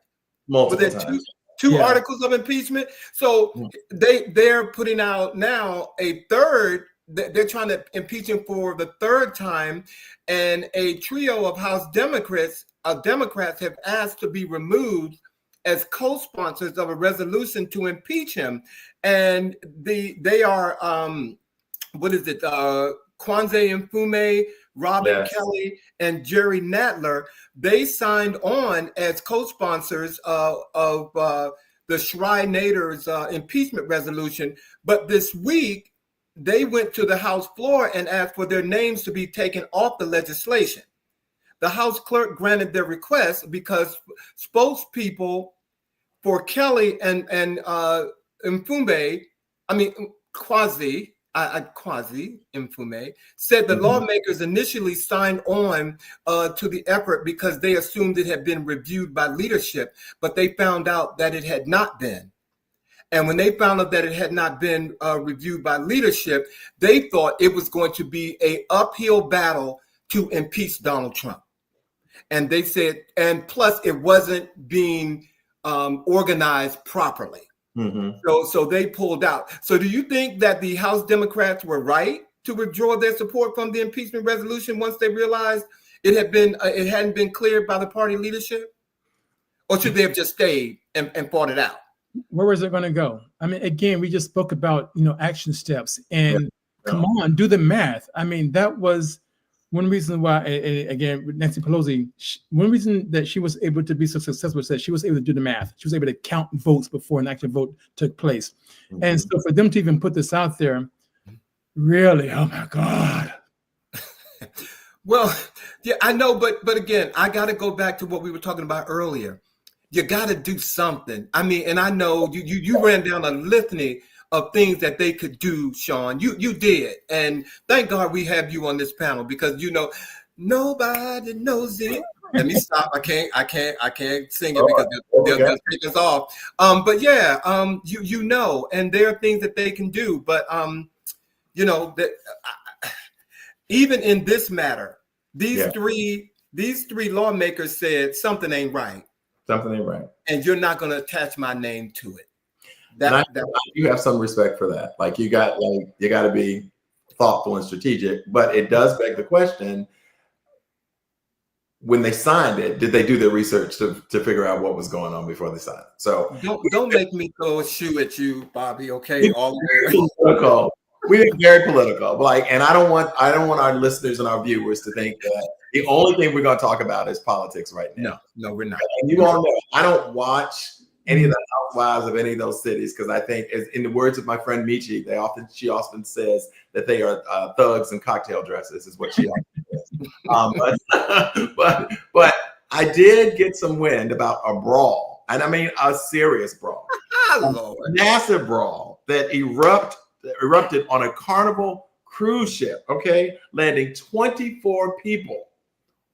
Multiple times. Two articles of impeachment. So they're putting out now a third. They're trying to impeach him for the third time, and a trio of House Democrats have asked to be removed as co-sponsors of a resolution to impeach him. And they are Kwanzaa Mfume, Robin Kelly, and Jerry Nadler. They signed on as co-sponsors of the Schreinator's impeachment resolution. But this week, they went to the House floor and asked for their names to be taken off the legislation. The House clerk granted their request because spokespeople for Kelly and Mfume, Quasi Mfume, said the lawmakers initially signed on to the effort because they assumed it had been reviewed by leadership, but they found out that it had not been. And when they found out that it had not been reviewed by leadership, they thought it was going to be an uphill battle to impeach Donald Trump. And they said, and plus it wasn't being organized properly. So they pulled out. So do you think that the House Democrats were right to withdraw their support from the impeachment resolution once they realized it hadn't been cleared by the party leadership? Or should they have just stayed and fought it out? Where was it going to go? I mean, again, we just spoke about, action steps, and come on, do the math. I mean, that was one reason why, again, Nancy Pelosi, one reason that she was able to be so successful is that she was able to do the math. She was able to count votes before an actual vote took place. And so for them to even put this out there, really, oh my God. Well, yeah, I know, but again, I got to go back to what we were talking about earlier. You got to do something. I mean, and I know you ran down a litany of things that they could do, Shawn. You did. And thank God we have you on this panel because, nobody knows it. Let me stop. I can't sing it because they'll just take us off. But yeah, and there are things that they can do. But, that even in this matter, these three lawmakers said something ain't right. Something ain't right. And you're not going to attach my name to it. I do have some respect for that. Like you got to be thoughtful and strategic, but it does beg the question: when they signed it, did they do their research to figure out what was going on before they signed it? So don't make me throw a shoe at you, Bobby. Okay, political. We are very political. Like, and I don't want our listeners and our viewers to think that the only thing we're going to talk about is politics right now. No, we're not. And you all know I don't watch any of the housewives of any of those cities because I think, in the words of my friend Michi, she often says that they are thugs in cocktail dresses, is what she often says. But I did get some wind about a brawl, and I mean a serious brawl, a massive brawl that erupted on a Carnival cruise ship. Okay, landing 24 people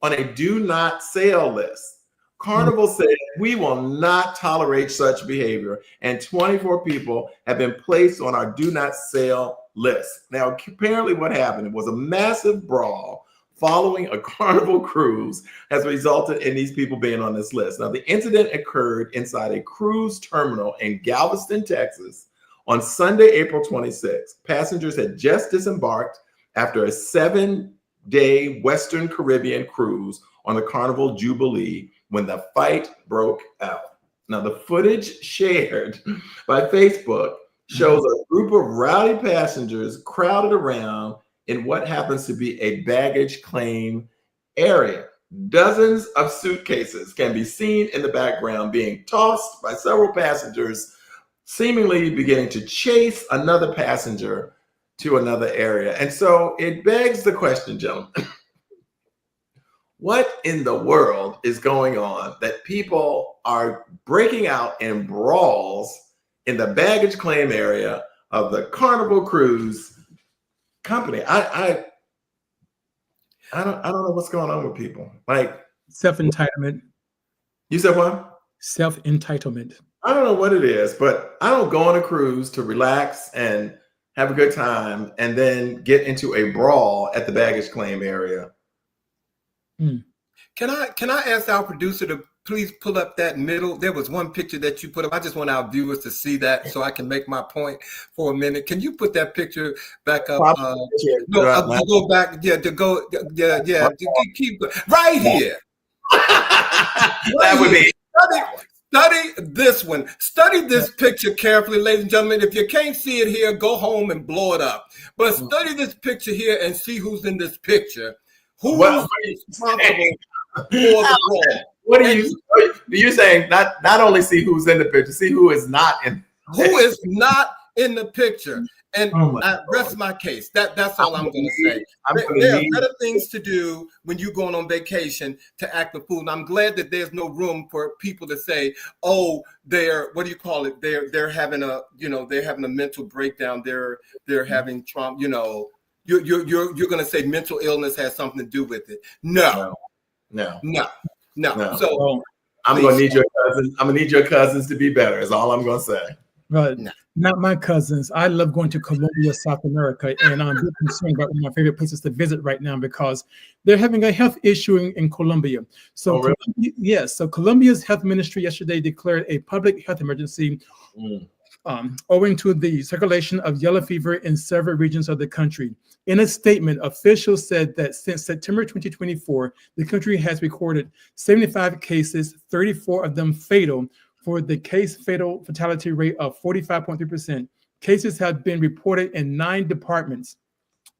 on a do not sail list. Carnival said, we will not tolerate such behavior, and 24 people have been placed on our do not sail list. Now, apparently what happened was a massive brawl following a Carnival cruise has resulted in these people being on this list. Now, the incident occurred inside a cruise terminal in Galveston, Texas on Sunday, April 26th. Passengers had just disembarked after a 7-day Western Caribbean cruise on the Carnival Jubilee when the fight broke out. Now, the footage shared by Facebook shows a group of rowdy passengers crowded around in what happens to be a baggage claim area. Dozens of suitcases can be seen in the background being tossed by several passengers, seemingly beginning to chase another passenger to another area. And so it begs the question, gentlemen, what in the world is going on that people are breaking out in brawls in the baggage claim area of the Carnival Cruise Company? I don't know what's going on with people. Like self-entitlement. You said what? Self-entitlement. I don't know what it is, but I don't go on a cruise to relax and have a good time and then get into a brawl at the baggage claim area. Can I ask our producer to please pull up that middle? There was one picture that you put up. I just want our viewers to see that so I can make my point for a minute. Can you put that picture back up? To go back. Yeah, keep right here. That would be. Study this one. Study this picture carefully, ladies and gentlemen. If you can't see it here, go home and blow it up. But study this picture here and see who's in this picture. Who's responsible for the brawl? What are you saying? Not only see who's in the picture, see who is not in. Who is not in the picture? And I rest my case. That's all I'm going to say. There are better things to do when you're going on vacation to act the fool. And I'm glad that there's no room for people to say, "Oh, they're They're having a mental breakdown. They're having trauma." You know, you're going to say mental illness has something to do with it. No. So I'm going to need your cousins. I'm going to need your cousins to be better. Is all I'm going to say. Right. Not my cousins. I love going to Colombia, South America, and I'm really concerned about one of my favorite places to visit right now because they're having a health issue in Colombia. So, really? So Colombia's health ministry yesterday declared a public health emergency owing to the circulation of yellow fever in several regions of the country. In a statement, officials said that since September 2024, the country has recorded 75 cases, 34 of them fatal, for the case fatality rate of 45.3%. Cases have been reported in 9 departments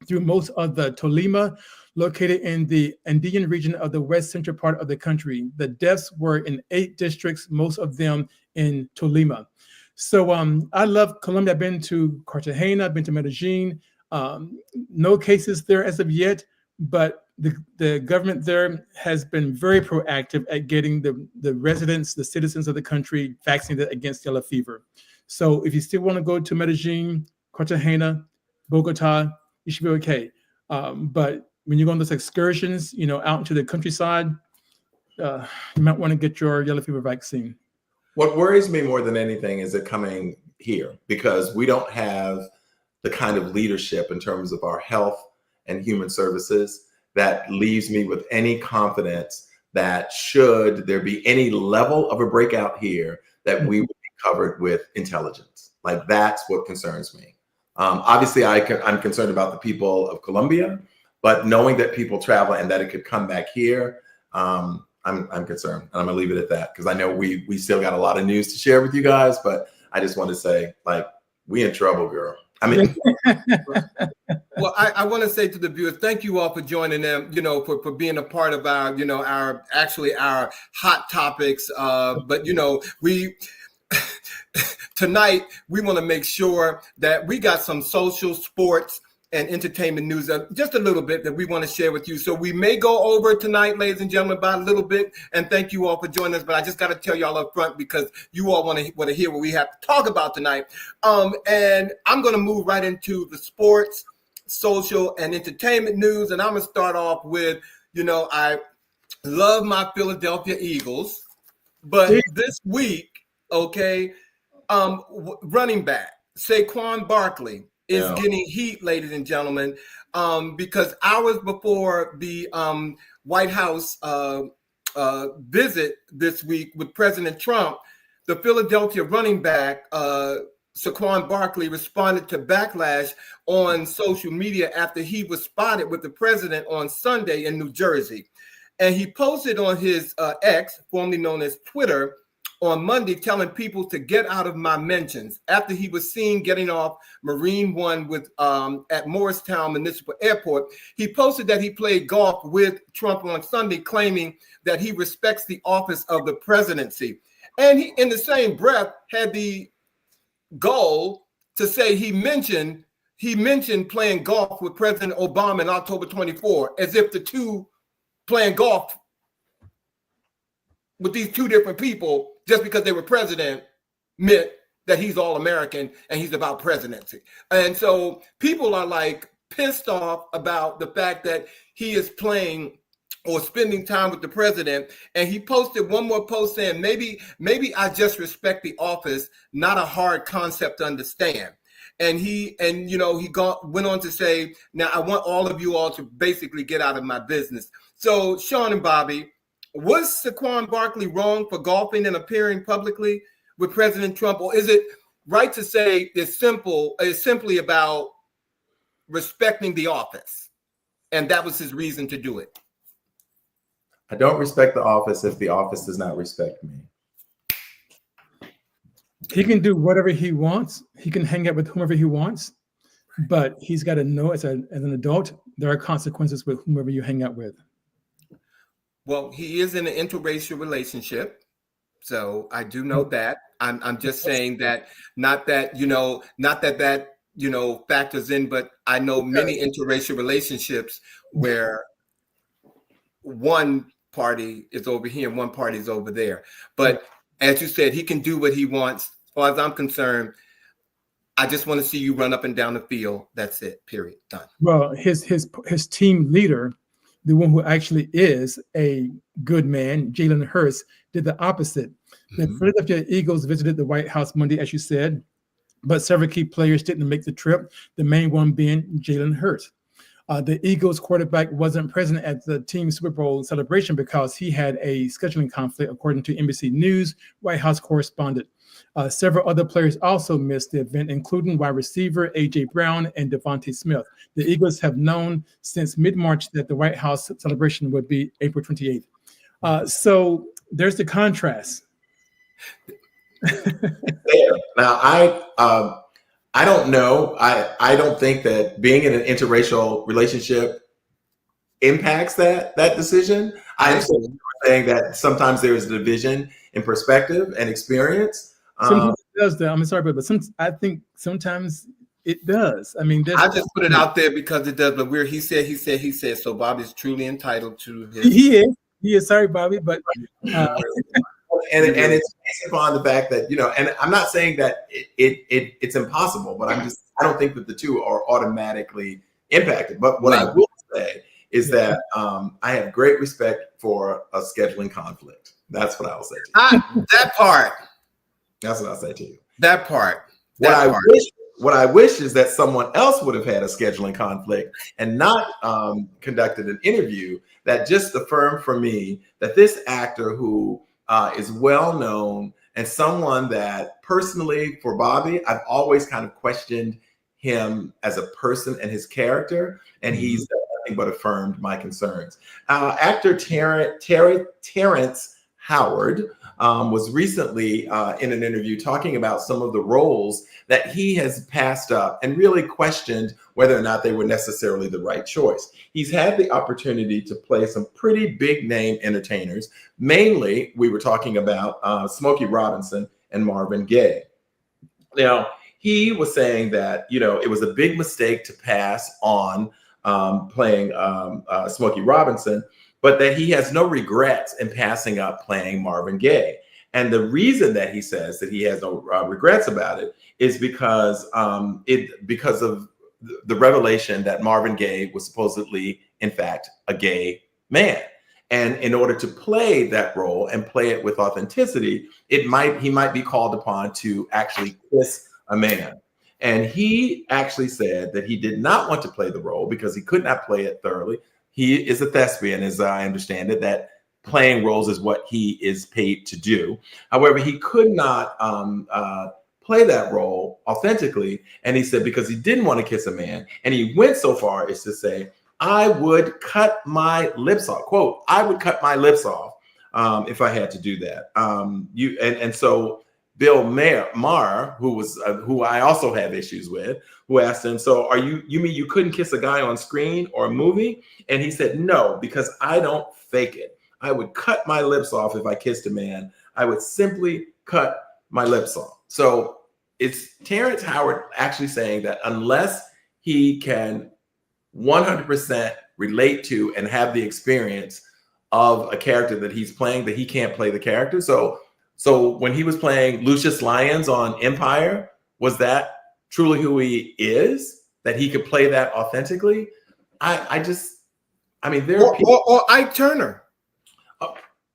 through most of the Tolima, located in the Andean region of the west central part of the country. The deaths were in 8 districts, most of them in Tolima. So I love Colombia. I've been to Cartagena, I've been to Medellin. No cases there as of yet, but the government there has been very proactive at getting the residents, the citizens of the country vaccinated against yellow fever. So if you still want to go to Medellin, Cartagena, Bogota, you should be okay. But when you go on those excursions, out into the countryside, you might want to get your yellow fever vaccine. What worries me more than anything is it coming here because we don't have the kind of leadership in terms of our health and human services that leaves me with any confidence that should there be any level of a breakout here, that we would be covered with intelligence. Like, that's what concerns me. Obviously, I'm concerned about the people of Colombia, but knowing that people travel and that it could come back here, I'm concerned. And I'm gonna leave it at that, because I know we still got a lot of news to share with you guys, but I just want to say, like, we in trouble, girl. I mean, well, I want to say to the viewers, thank you all for joining them, for being a part of our, our hot topics. But, we tonight, we want to make sure that we got some social, sports, and entertainment news, just a little bit that we want to share with you. So we may go over tonight, ladies and gentlemen, by a little bit. And thank you all for joining us. But I just got to tell y'all up front, because you all want to hear what we have to talk about tonight. And I'm going to move right into the sports, social, and entertainment news. And I'm going to start off with, I love my Philadelphia Eagles, but this week, running back Saquon Barkley is getting heat, ladies and gentlemen, because hours before the White House visit this week with President Trump, the Philadelphia running back Saquon Barkley responded to backlash on social media after he was spotted with the president on Sunday in New Jersey. And he posted on his X, formerly known as Twitter, on Monday, telling people to get out of my mentions after he was seen getting off Marine One with at Morristown Municipal Airport. He posted that he played golf with Trump on Sunday, claiming that he respects the office of the presidency. And he, in the same breath, had the goal to say he mentioned playing golf with President Obama in October 24, as if the two playing golf with these two different people, just because they were president, meant that he's all American and he's about presidency. And so people are like pissed off about the fact that he is playing or spending time with the president. And he posted one more post saying, maybe I just respect the office, not a hard concept to understand. And went on to say, now I want all of you all to basically get out of my business. So Shawn and Bobby, was Saquon Barkley wrong for golfing and appearing publicly with President Trump? Or is it right to say it's simply about respecting the office, and that was his reason to do it? I don't respect the office if the office does not respect me. He can do whatever he wants. He can hang out with whomever he wants, but he's got to know as an adult, there are consequences with whomever you hang out with. Well, he is in an interracial relationship, so I do know that. I'm just saying that, not that factors in, but I know many interracial relationships where one party is over here and one party is over there. But as you said, he can do what he wants. As far as I'm concerned, I just want to see you run up and down the field. That's it. Period. Done. Well, his team leader, the one who actually is a good man, Jalen Hurts, did the opposite. The Philadelphia Eagles visited the White House Monday, as you said, but several key players didn't make the trip, the main one being Jalen Hurts. The Eagles quarterback wasn't present at the team Super Bowl celebration because he had a scheduling conflict, according to NBC News White House correspondent. Several other players also missed the event, including wide receiver A.J. Brown and Devontae Smith. The Eagles have known since mid-March that the White House celebration would be April 28th. So there's the contrast. Now, I don't know. I don't think that being in an interracial relationship impacts that decision. I'm saying that sometimes there is a division in perspective and experience. Sometimes it does, though. I'm sorry, but I think sometimes it does. I mean, I just put it out there because it does. But he said. So Bobby's truly entitled to his. He is. Sorry, Bobby, but. And it's based upon the fact that, and I'm not saying that it's impossible, but I don't think that the two are automatically impacted. But what I will say is that I have great respect for a scheduling conflict. That's what I will say to you. That part. That's what I'll say to you. That part. What I wish is that someone else would have had a scheduling conflict and not conducted an interview that just affirmed for me that this actor who is well known, and someone that personally for Bobby, I've always kind of questioned him as a person and his character, and he's nothing but affirmed my concerns. Actor Terrence Howard was recently in an interview talking about some of the roles that he has passed up and really questioned whether or not they were necessarily the right choice. He's had the opportunity to play some pretty big name entertainers. Mainly, we were talking about Smokey Robinson and Marvin Gaye. Now, he was saying that, it was a big mistake to pass on playing Smokey Robinson, but that he has no regrets in passing up playing Marvin Gaye. And the reason that he says that he has no regrets about it is because of the revelation that Marvin Gaye was supposedly, in fact, a gay man. And in order to play that role and play it with authenticity, he might be called upon to actually kiss a man. And he actually said that he did not want to play the role because he could not play it thoroughly. He is a thespian, as I understand it, that playing roles is what he is paid to do. However, he could not play that role authentically. And he said because he didn't want to kiss a man, and he went so far as to say, I would cut my lips off. Quote, I would cut my lips off if I had to do that. So Bill Maher, who I also have issues with, who asked him, so you mean you couldn't kiss a guy on screen or a movie? And he said, no, because I don't fake it. I would cut my lips off if I kissed a man. I would simply cut my lips off. So it's Terrence Howard actually saying that unless he can 100% relate to and have the experience of a character that he's playing, that he can't play the character. So when he was playing Lucius Lyons on Empire, was that truly who he is? That he could play that authentically? There are people. Or Ike Turner.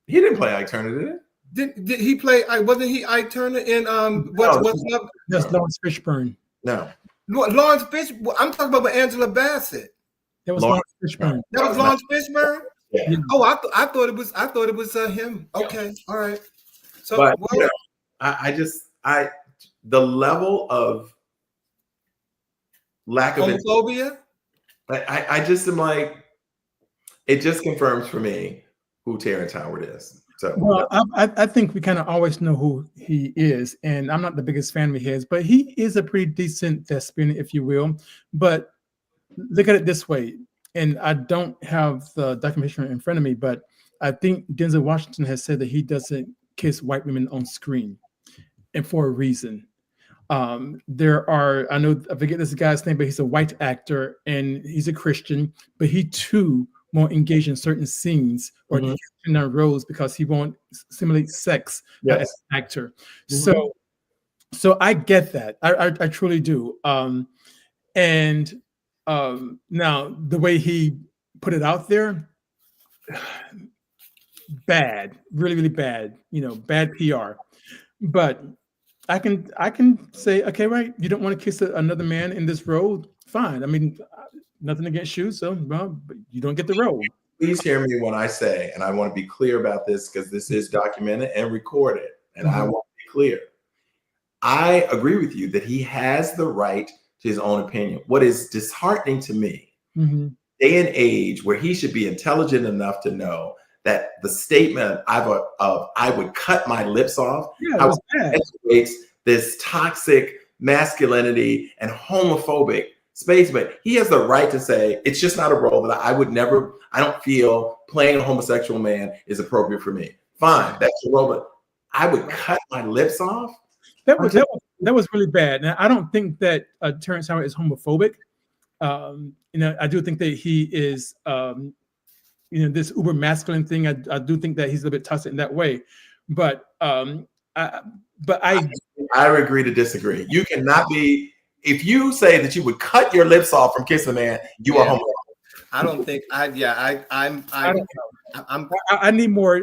He didn't play Ike Turner, did he? Did he play? Wasn't he Ike Turner in what's up? That's Lawrence Fishburne. No, Lawrence Fishburne. I'm talking about with Angela Bassett. That was Lawrence Fishburne. That was Lawrence Fishburne. Yeah. Oh, I thought it was him. Okay, all right. So, but the level of lack of homophobia. I just am like, it just confirms for me who Terrence Howard is. So, well, I think we kind of always know who he is, and I'm not the biggest fan of his, but he is a pretty decent thespian, if you will. But look at it this way, and I don't have the documentary in front of me, but I think Denzel Washington has said that he doesn't kiss white women on screen, and for a reason. I forget this guy's name, but he's a white actor and he's a Christian, but he too won't engage in certain scenes or in our roles because he won't simulate sex as an actor. So I get that. I truly do. Now the way he put it out there, bad, really, really bad, bad PR. But I can say, okay, right, you don't want to kiss another man in this role, fine. I mean, nothing against you, so but you don't get the role. Please hear me when I say, and I want to be clear about this because this is documented and recorded, and I want to be clear. I agree with you that he has the right to his own opinion. What is disheartening to me, day and age where he should be intelligent enough to know that the statement of I would cut my lips off perpetuates this toxic masculinity and homophobic space, but he has the right to say it's just not a role that I don't feel playing a homosexual man is appropriate for me. Fine, that's your role, but I would cut my lips off. That was really bad. Now I don't think that Terrence Howard is homophobic. I do think that he is this uber masculine thing. I do think that he's a little bit toxic in that way, but I agree to disagree. You cannot be. If you say that you would cut your lips off from kissing a man, you are homophobic. I don't think I need more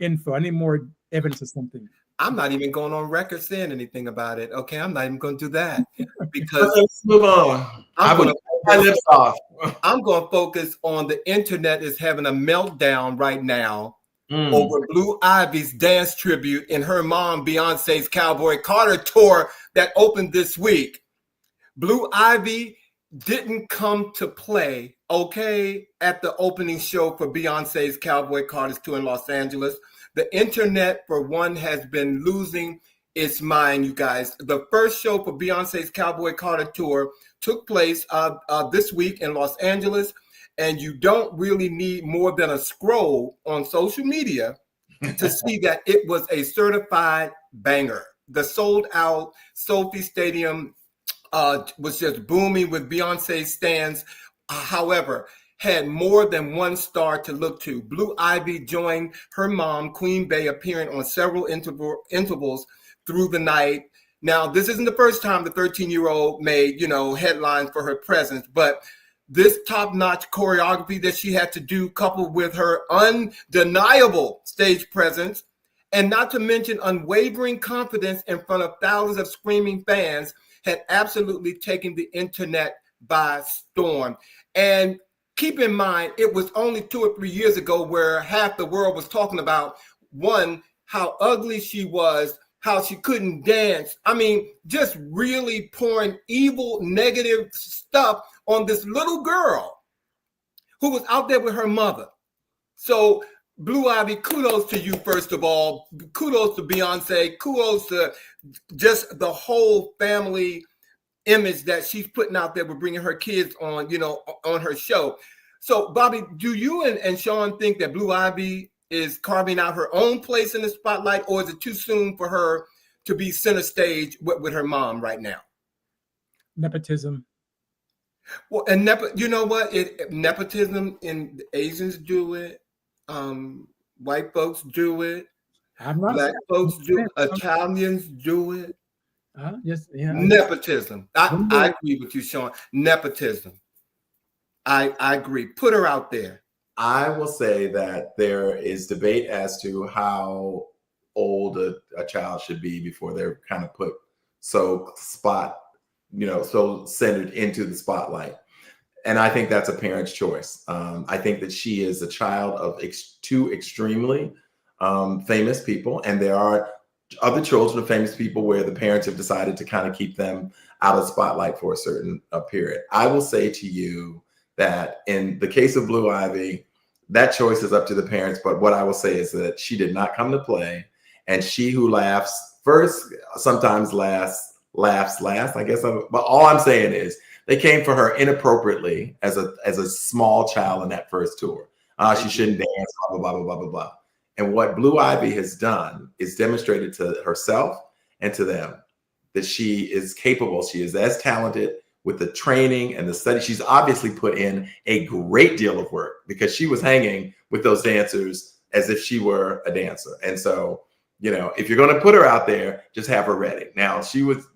info. I need more evidence of something. I'm not even going on record saying anything about it. Okay, I'm not even going to do that because let's move on. I'm going to cut my lips off. I'm going to focus on the internet is having a meltdown right now over Blue Ivy's dance tribute in her mom Beyonce's Cowboy Carter tour that opened this week. Blue Ivy didn't come to play, okay, at the opening show for Beyonce's Cowboy Carter's tour in Los Angeles. The internet, for one, has been losing its mind, you guys. The first show for Beyonce's Cowboy Carter tour took place this week in Los Angeles, and you don't really need more than a scroll on social media to see that it was a certified banger. The sold-out Sophie Stadium was just booming with Beyonce stands. However, had more than one star to look to. Blue Ivy joined her mom, Queen Bey, appearing on several intervals through the night. Now, this isn't the first time the 13-year-old made, headlines for her presence, but this top-notch choreography that she had to do, coupled with her undeniable stage presence, and not to mention unwavering confidence in front of thousands of screaming fans, had absolutely taken the internet by storm. And keep in mind, it was only 2 or 3 years ago where half the world was talking about, one, how ugly she was, how she couldn't dance. I mean, just really pouring evil, negative stuff on this little girl who was out there with her mother. So Blue Ivy, kudos to you, first of all. Kudos to Beyonce. Kudos to just the whole family image that she's putting out there with bringing her kids on, on her show. So, Bobby, do you and Shawn think that Blue Ivy is carving out her own place in the spotlight, or is it too soon for her to be center stage with her mom right now? Nepotism. Well, and you know what? Nepotism, and Asians do it. White folks do it. Black folks do it. Italians do it. Yes, yeah. Nepotism. I agree with you, Shawn. Nepotism. I agree. Put her out there. I will say that there is debate as to how old a child should be before they're kind of put so centered into the spotlight. And I think that's a parent's choice. I think that she is a child of two extremely famous people. And there are other children of famous people where the parents have decided to kind of keep them out of the spotlight for a certain period. I will say to you that in the case of Blue Ivy, that choice is up to the parents. But what I will say is that she did not come to play. And she who laughs first sometimes laughs last, I guess. But all I'm saying is they came for her inappropriately as a small child in that first tour. She shouldn't dance, blah, blah, blah, blah, blah, blah. And what Blue Ivy has done is demonstrated to herself and to them that she is capable. She is as talented with the training and the study. She's obviously put in a great deal of work because she was hanging with those dancers as if she were a dancer. And so, if you're going to put her out there, just have her ready. Now,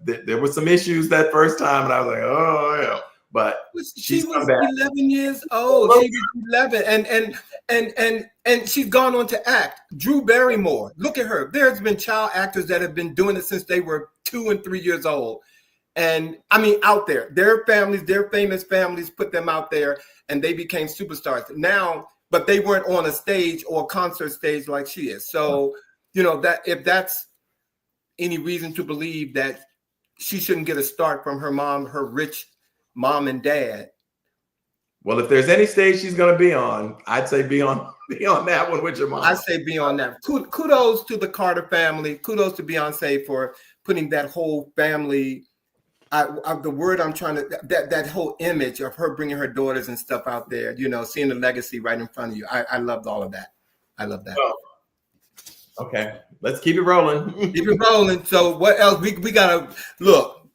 there were some issues that first time, and I was like, oh, yeah. But she was 11 years old. She was 11, and she's gone on to act. Drew Barrymore, look at her. There's been child actors that have been doing it since they were 2 and 3 years old. And I mean, out there, their famous families put them out there, and they became superstars. Now, but they weren't on a stage or a concert stage like she is. So, that if that's any reason to believe that she shouldn't get a start from her mom, her rich mom and dad. Well, if there's any stage she's going to be on, I'd say be on that one with your mom. I say be on that. Kudos to the Carter family. Kudos to Beyonce for putting that whole family. The word I'm trying to that whole image of her bringing her daughters and stuff out there. Seeing the legacy right in front of you. I loved all of that. I love that. Well, okay, let's keep it rolling. Keep it rolling. So what else? We gotta look.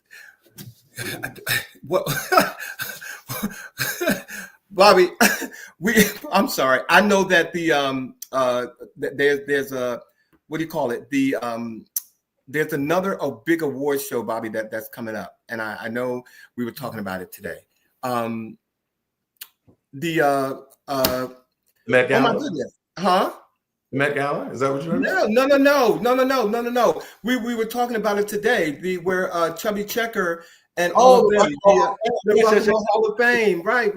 What? Bobby, I'm sorry. I know that there's a, what do you call it? There's another big award show, Bobby, that's coming up, and I know we were talking about it today. Met Gala? Oh my goodness, huh? Met Gala? Is that what you're No. We were talking about it today. Where Chubby Checker and all of them, the Hall of Fame. Right.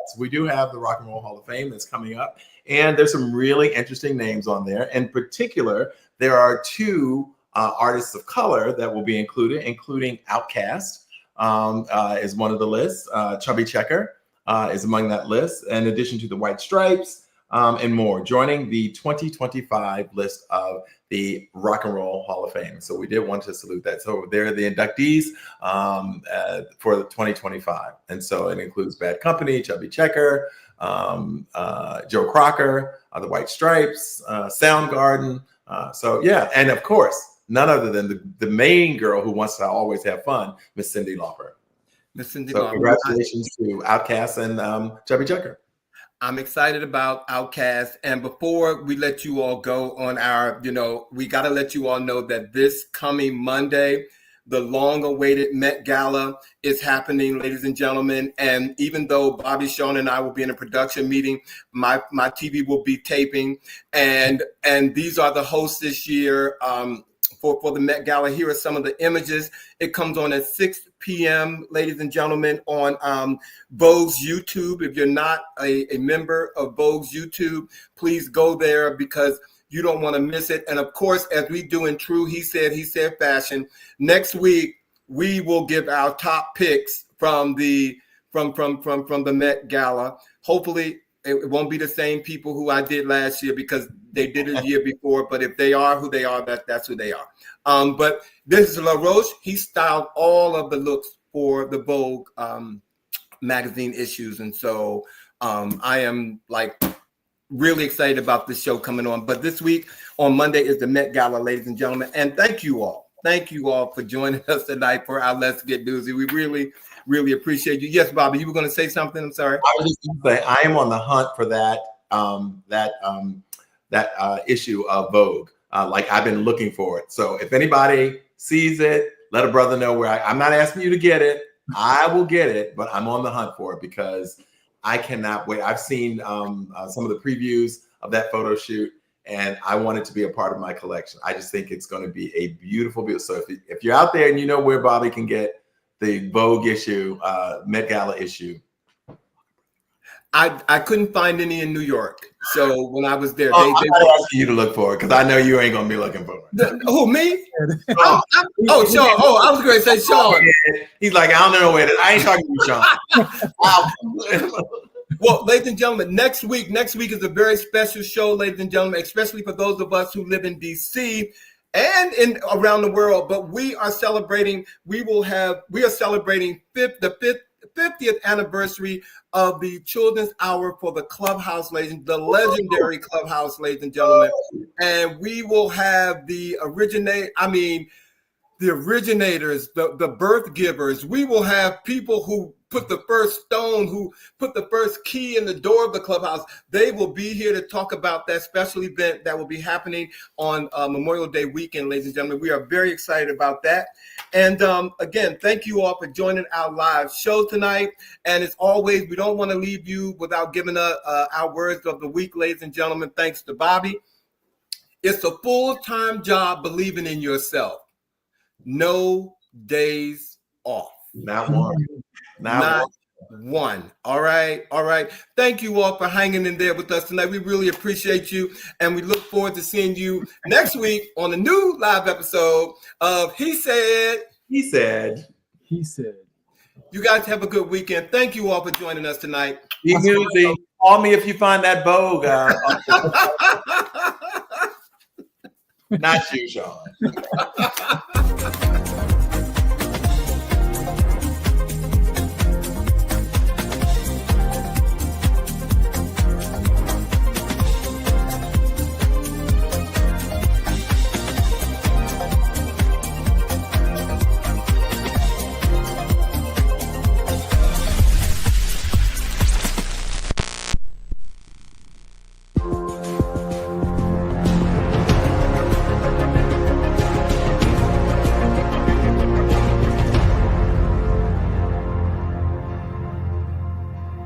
So we do have the Rock and Roll Hall of Fame that's coming up, and there's some really interesting names on there. In particular, there are two artists of color that will be included, including Outkast is one of the lists. Chubby Checker is among that list, in addition to the White Stripes and more, joining the 2025 list of the Rock and Roll Hall of Fame. So we did want to salute that. So they're the inductees for the 2025. And so it includes Bad Company, Chubby Checker, Joe Crocker, the White Stripes, Soundgarden. So yeah, and of course, none other than the main girl who wants to always have fun, Miss Cyndi Lauper. Miss Cyndi So Lauper. congratulations to Outkast and Chubby Checker. I'm excited about Outkast. And before we let you all go on our, we got to let you all know that this coming Monday, the long-awaited Met Gala is happening, ladies and gentlemen. And even though Bobby, Shawn, and I will be in a production meeting, my TV will be taping. And these are the hosts this year for the Met Gala. Here are some of the images. It comes on at 6 p.m., ladies and gentlemen, on Vogue's YouTube. If you're not a member of Vogue's YouTube, please go there because you don't want to miss it. And of course, as we do in true he said fashion, next week we will give our top picks from the Met Gala. Hopefully it won't be the same people who I did last year because they did it the year before. But if they are who they are, that's who they are. But this is LaRoche. He styled all of the looks for the Vogue magazine issues. And so I am really excited about this show coming on. But this week on Monday is the Met Gala, ladies and gentlemen. And thank you all. Thank you all for joining us tonight for our Let's Get Newsy. We really, really appreciate you. Yes, Bobby, you were going to say something? I'm sorry. I was just going to say, I am on the hunt for that issue of Vogue. I've been looking for it. So if anybody sees it, let a brother know where I'm not asking you to get it. I will get it, but I'm on the hunt for it because I cannot wait. I've seen some of the previews of that photo shoot, and I want it to be a part of my collection. I just think it's going to be a beautiful. So if you're out there and you know where Bobby can get the Vogue issue, Met Gala issue, I couldn't find any in New York. So when I was there, I'm not asking you to look for it because I know you ain't going to be looking for it. Who, me? Sean. Oh, I was going to say Shawn. He's like, I don't know where it is. I ain't talking to you, Shawn. Well, ladies and gentlemen, next week is a very special show, ladies and gentlemen, especially for those of us who live in DC and around the world. But we are celebrating. We are celebrating the 50th anniversary of the Children's Hour for the Clubhouse, the legendary Clubhouse, ladies and gentlemen. And we will have the originators, the birth givers. We will have people who put the first stone, who put the first key in the door of the Clubhouse. They will be here to talk about that special event that will be happening on Memorial Day weekend, ladies and gentlemen. We are very excited about that. And again, thank you all for joining our live show tonight. And as always, we don't want to leave you without giving our words of the week, ladies and gentlemen. Thanks to Bobby. It's a full-time job believing in yourself. No days off. Not one. Not one. All right. Thank you all for hanging in there with us tonight. We really appreciate you. And we look forward to seeing you next week on a new live episode of He Said. He said. You guys have a good weekend. Thank you all for joining us tonight. Be newsy. Call me if you find that Vogue. Not you, Shawn.